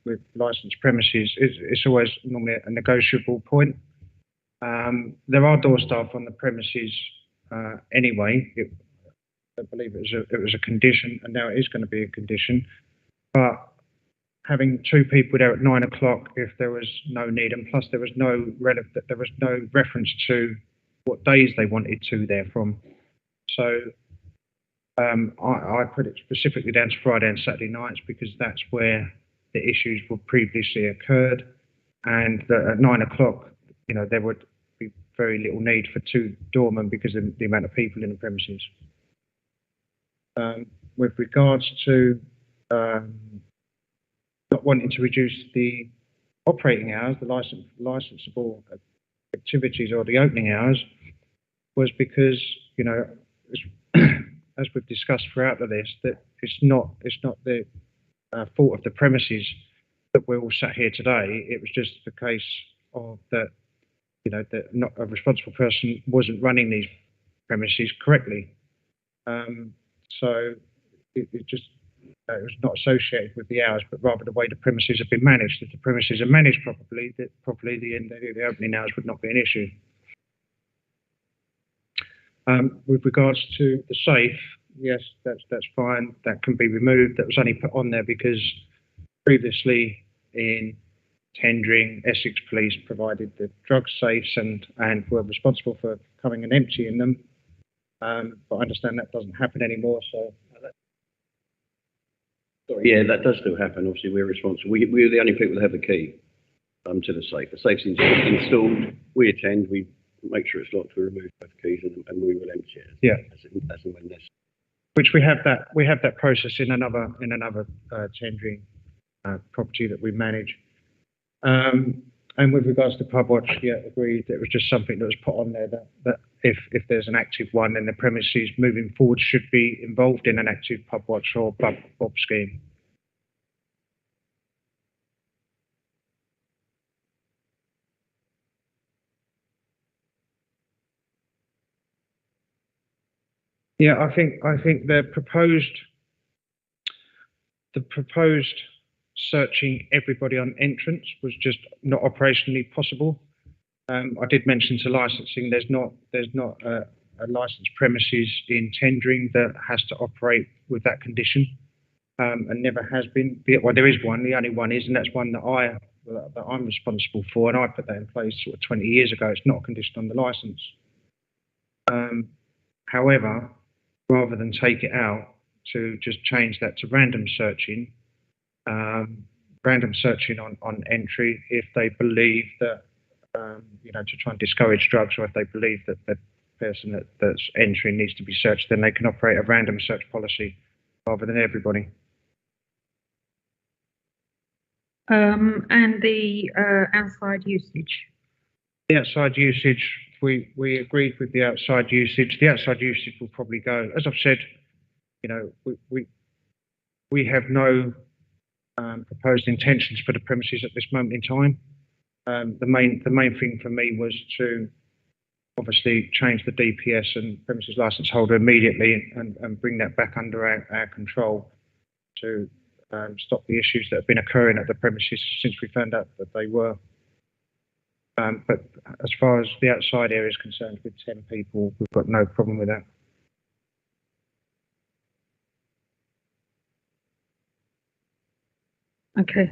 with licensed premises, it's always normally a negotiable point. There are door staff on the premises anyway. I believe it was a condition, and now it is going to be a condition. But having two people there at 9 o'clock, if there was no need, and plus there was no reference to what days they wanted to there from. So I put it specifically down to Friday and Saturday nights because that's where the issues were previously occurred, and at 9 o'clock, there would be very little need for two doormen because of the amount of people in the premises. With regards to not wanting to reduce the operating hours, the licensable activities or the opening hours, was because, as we've discussed throughout the list, that it's not the fault of the premises that we're all sat here today. It was just the case of that, you know, that not a responsible person wasn't running these premises correctly. So it just it was not associated with the hours, but rather the way the premises have been managed. If the premises are managed properly, the opening hours would not be an issue. With regards to the safe, yes, that's fine. That can be removed. That was only put on there because previously in tendering, Essex Police provided the drug safes and were responsible for coming and emptying them. But I understand that doesn't happen anymore. So. Sorry, yeah, that does still happen. Obviously, we're responsible. We're the only people that have the key to the safe. The safe's installed. We attend. We make sure it's locked. We remove both keys and we will empty it. Yeah. As and when necessary. Which we have that process in another tendering property that we manage. And with regards to pub watch, yeah, agreed. It was just something that was put on there that if there's an active one, then the premises moving forward should be involved in an active pub watch or pub bob scheme. Yeah, I think the proposed searching everybody on entrance was just not operationally possible. I did mention to licensing, there's not a licensed premises in tendering that has to operate with that condition, and never has been. Well, there is one. The only one is, and that's one that I'm responsible for, and I put that in place sort of 20 years ago. It's not a condition on the license. However, rather than take it out, to just change that to random searching on entry if they believe that, you know, to try and discourage drugs, or if they believe that the person that's entering needs to be searched, then they can operate a random search policy rather than everybody. And the outside usage. The outside usage, we agreed with the outside usage. The outside usage will probably go, as I've said, you know, we have no proposed intentions for the premises at this moment in time. The main thing for me was to obviously change the DPS and premises license holder immediately and bring that back under our control to stop the issues that have been occurring at the premises since we found out that they were. But as far as the outside area is concerned, with 10 people, we've got no problem with that. Okay.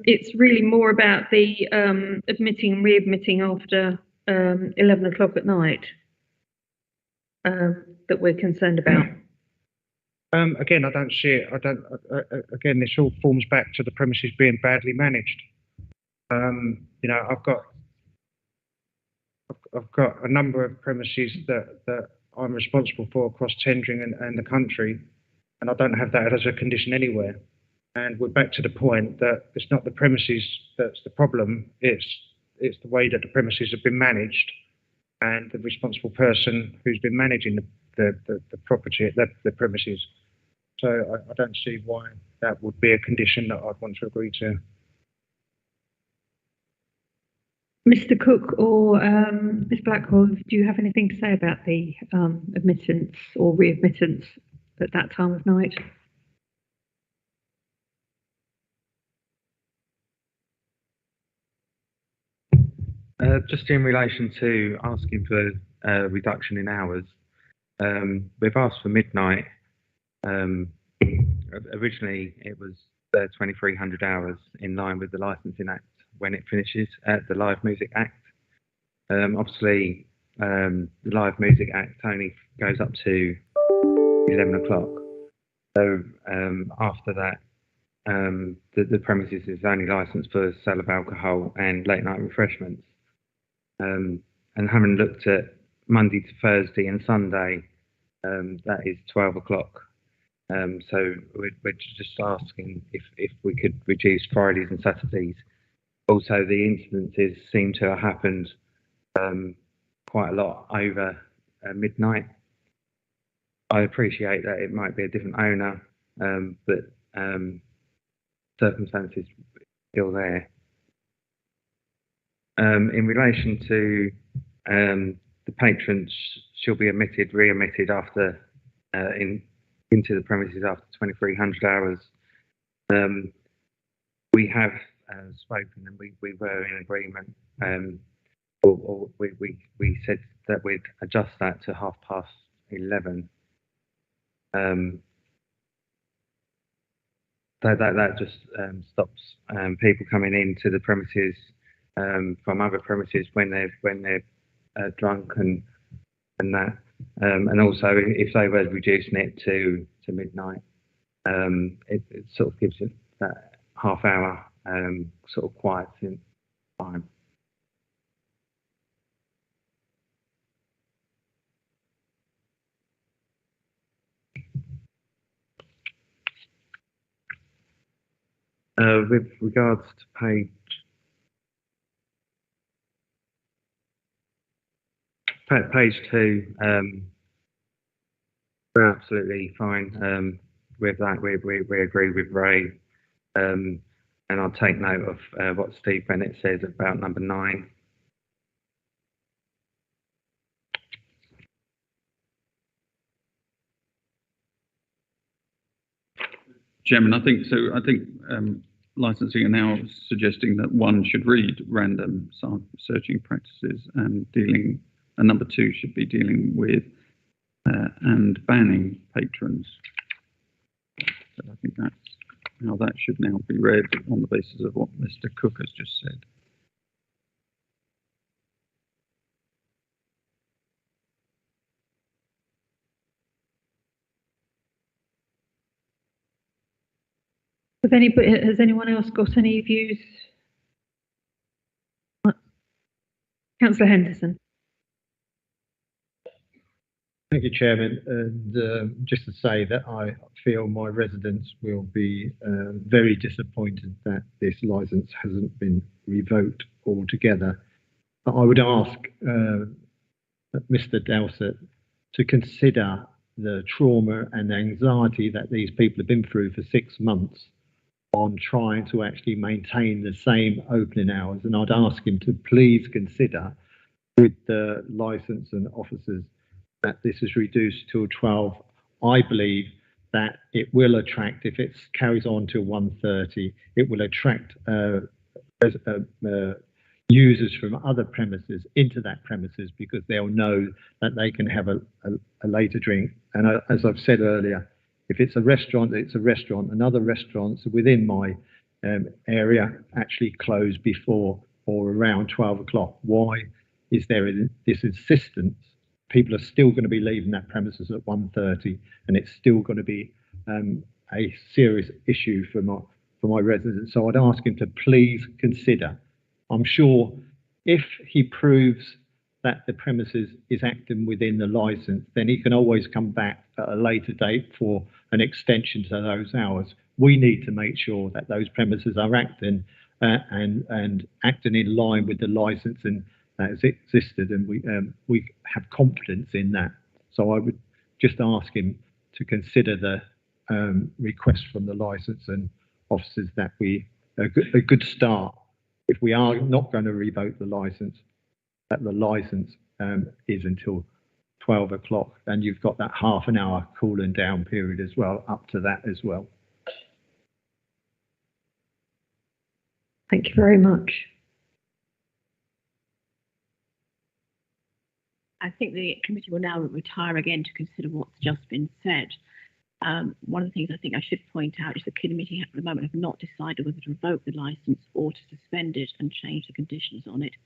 It's really more about the admitting and readmitting after 11 o'clock at night that we're concerned about. Again, I don't see it. Again, this all forms back to the premises being badly managed. You know, I've got a number of premises that I'm responsible for across tendering and the country, and I don't have that as a condition anywhere. And we're back to the point that it's not the premises that's the problem, it's the way that the premises have been managed and the responsible person who's been managing the property, the premises. So I don't see why that would be a condition that I'd want to agree to. Mr. Cook or Ms. Blackwell, do you have anything to say about the admittance or readmittance at that time of night? Just in relation to asking for a reduction in hours, we've asked for midnight. Originally, it was 2,300 hours in line with the Licensing Act when it finishes at the Live Music Act. Obviously, the Live Music Act only goes up to 11 o'clock. So after that, the premises is only licensed for sale of alcohol and late night refreshments. And having looked at Monday to Thursday and Sunday, that is 12 o'clock. So we're just asking if we could reduce Fridays and Saturdays. Also, the incidences seem to have happened quite a lot over midnight. I appreciate that it might be a different owner, but circumstances still there. In relation to the patrons shall be re-admitted after into the premises after 2300 hours. We have spoken and we were in agreement, or we said that we'd adjust that to 11:30. That just stops people coming into the premises from other premises when they're drunk and that, and also if they were reducing it to midnight, it sort of gives it that half hour sort of quiet time. With regards to page 2, we're absolutely fine with that. We agree with Ray, and I'll take note of what Steve Bennett says about number 9. Chairman, I think licensing are now suggesting that 1 should read random searching practices and number 2 should be dealing with and banning patrons. So I think that's how that should now be read on the basis of what Mr. Cook has just said. Has anyone else got any views? Councillor Henderson. Thank you, Chairman. And just to say that I feel my residents will be very disappointed that this licence hasn't been revoked altogether. But I would ask Mr. Dowsett to consider the trauma and anxiety that these people have been through for 6 months on trying to actually maintain the same opening hours. And I'd ask him to please consider with the licence and officers that this is reduced to 12. I believe that it will attract, if it carries on to 1:30, it will attract users from other premises into that premises because they'll know that they can have a later drink. And as I've said earlier, if it's a restaurant, it's a restaurant. And other restaurants within my area actually close before or around 12 o'clock. Why is there this insistence? People are still going to be leaving that premises at 1:30, and it's still going to be a serious issue for my residents. So I'd ask him to please consider. I'm sure if he proves that the premises is acting within the licence, then he can always come back at a later date for an extension to those hours. We need to make sure that those premises are acting and acting in line with the licence and that has existed, and we have confidence in that. So I would just ask him to consider the request from the licence and officers that a good start. If we are not going to revoke the licence, that the licence is until 12 o'clock, and you've got that half an hour cooling down period as well, up to that as well. Thank you very much. I think the committee will now retire again to consider what's just been said. One of the things I think I should point out is the committee at the moment have not decided whether to revoke the licence or to suspend it and change the conditions on it.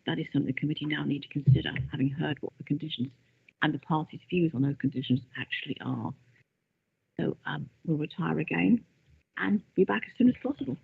That is something the committee now need to consider, having heard what the conditions and the parties' views on those conditions actually are. So we'll retire again and be back as soon as possible.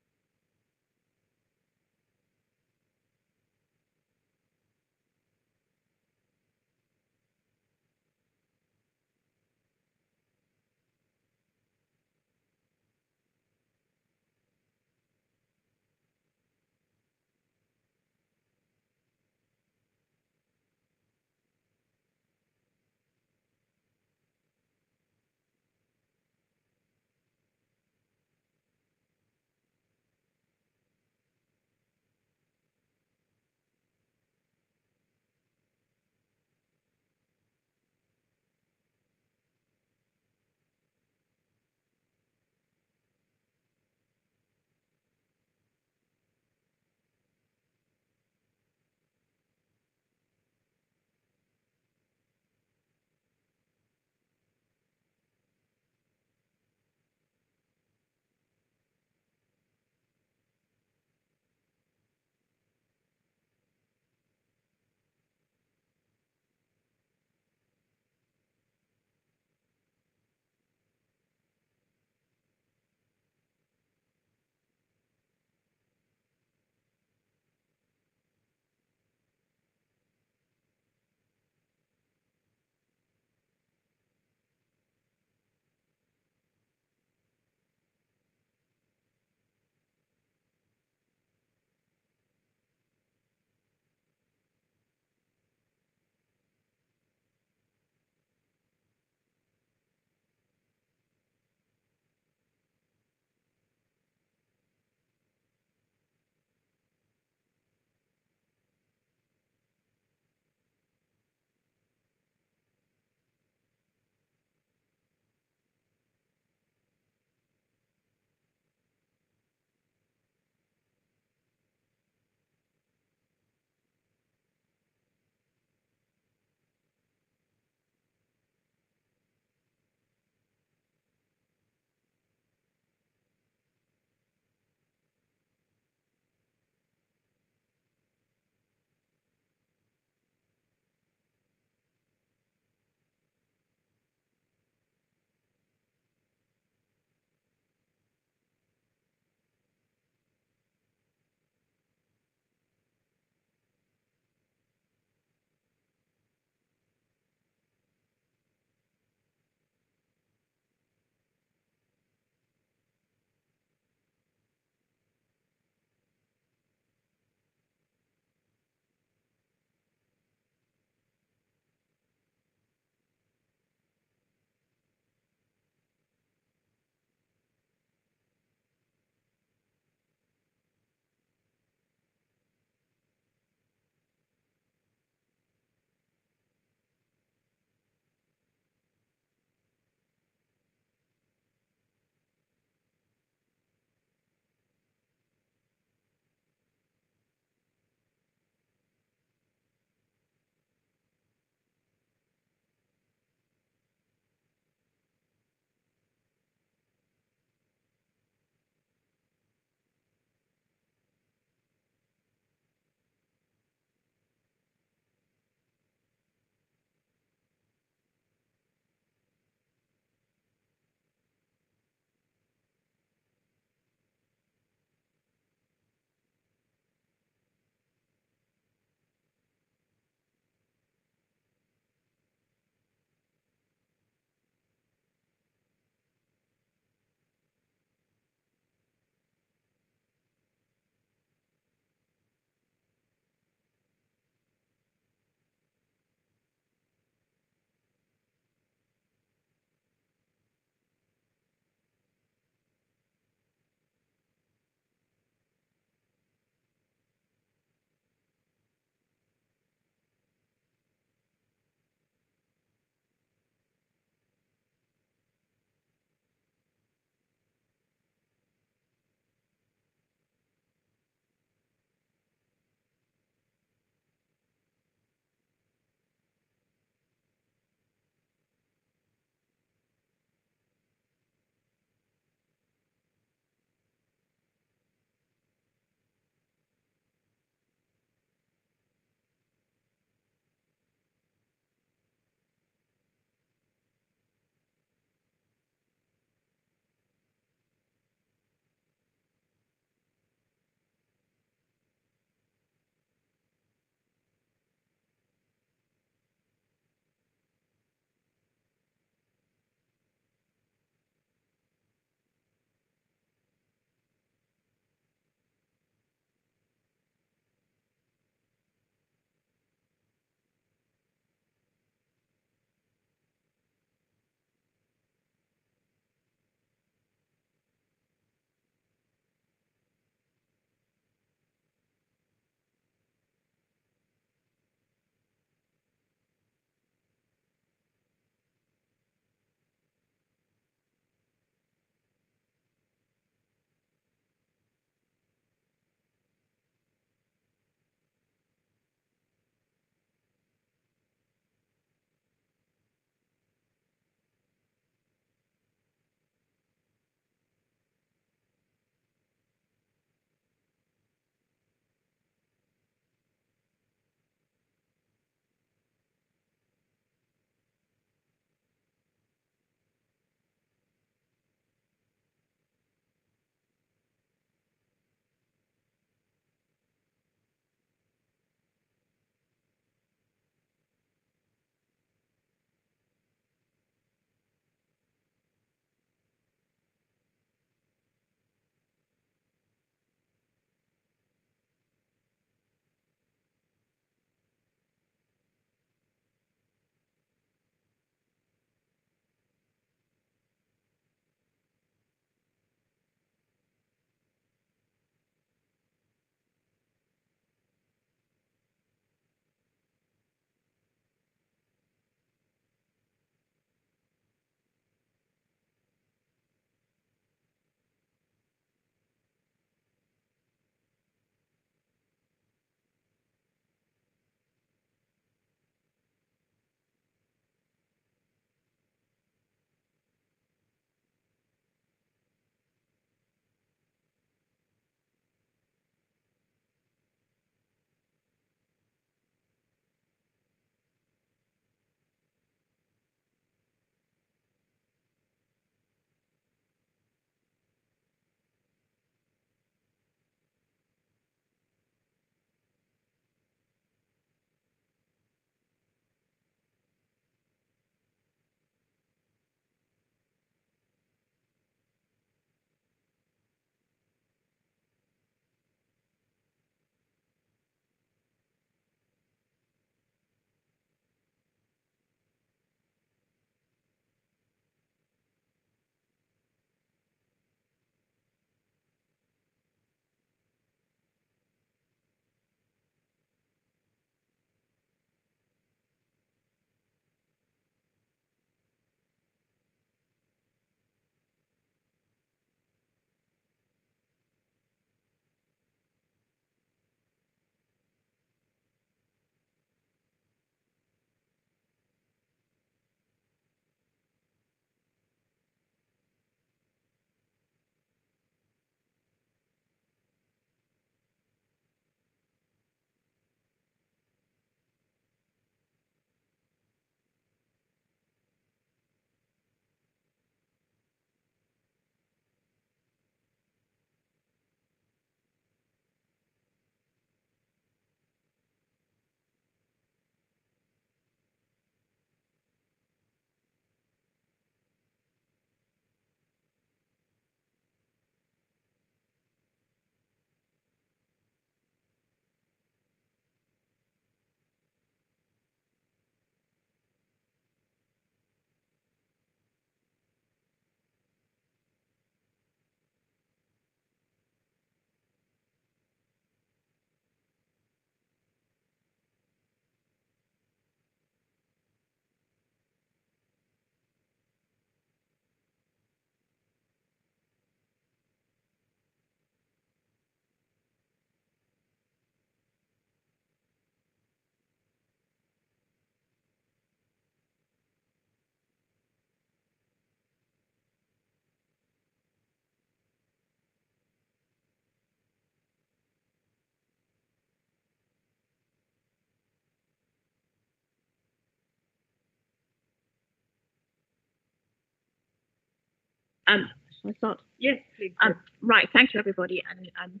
Shall I start? Yes, please. Right, thank you everybody, and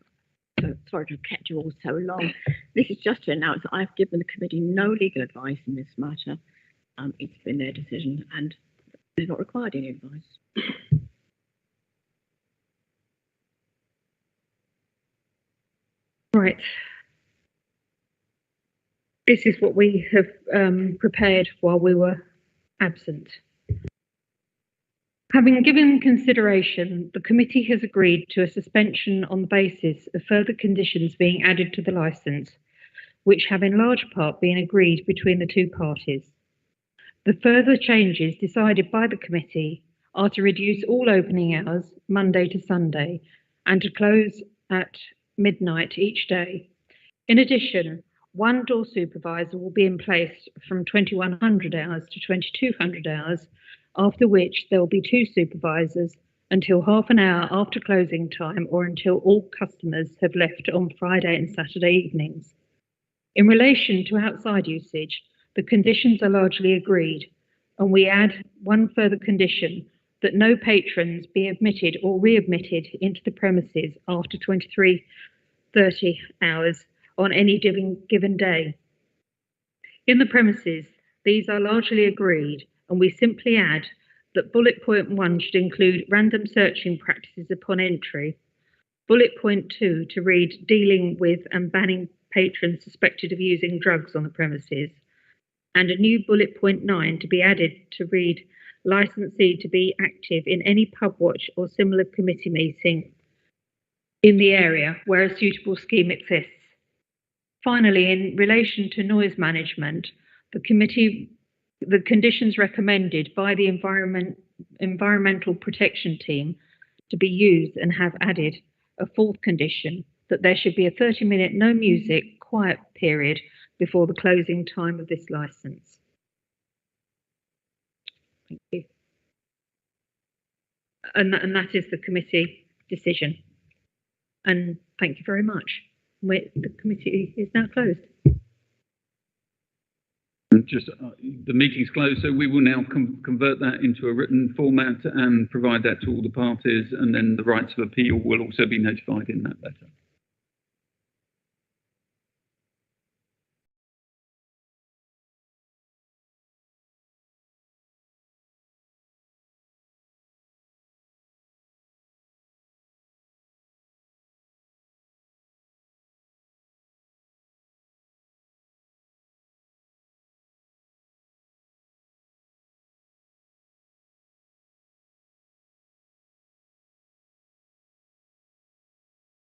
so sorry to have kept you all so long. This is just to announce that I've given the committee no legal advice in this matter. It's been their decision, and they've not required any advice. Right. This is what we have prepared while we were absent. Having given consideration, the committee has agreed to a suspension on the basis of further conditions being added to the licence, which have in large part been agreed between the two parties. The further changes decided by the committee are to reduce all opening hours, Monday to Sunday, and to close at midnight each day. In addition, one door supervisor will be in place from 2100 hours to 2200 hours, after which there will be two supervisors until half an hour after closing time or until all customers have left on Friday and Saturday evenings. In relation to outside usage, the conditions are largely agreed, and we add one further condition that no patrons be admitted or readmitted into the premises after 23:30 hours on any given day. In the premises, these are largely agreed, and we simply add that bullet point 1 should include random searching practices upon entry, bullet point 2 to read dealing with and banning patrons suspected of using drugs on the premises, and a new bullet point 9 to be added to read licensee to be active in any pub watch or similar committee meeting in the area where a suitable scheme exists. Finally, in relation to noise management, the conditions recommended by the environmental protection team to be used and have added a fourth condition that there should be a 30-minute no music quiet period before the closing time of this licence. Thank you. And that is the committee decision. And thank you very much. The committee is now closed. Just the meeting's closed, so we will now convert that into a written format and provide that to all the parties, and then the rights of appeal will also be notified in that letter.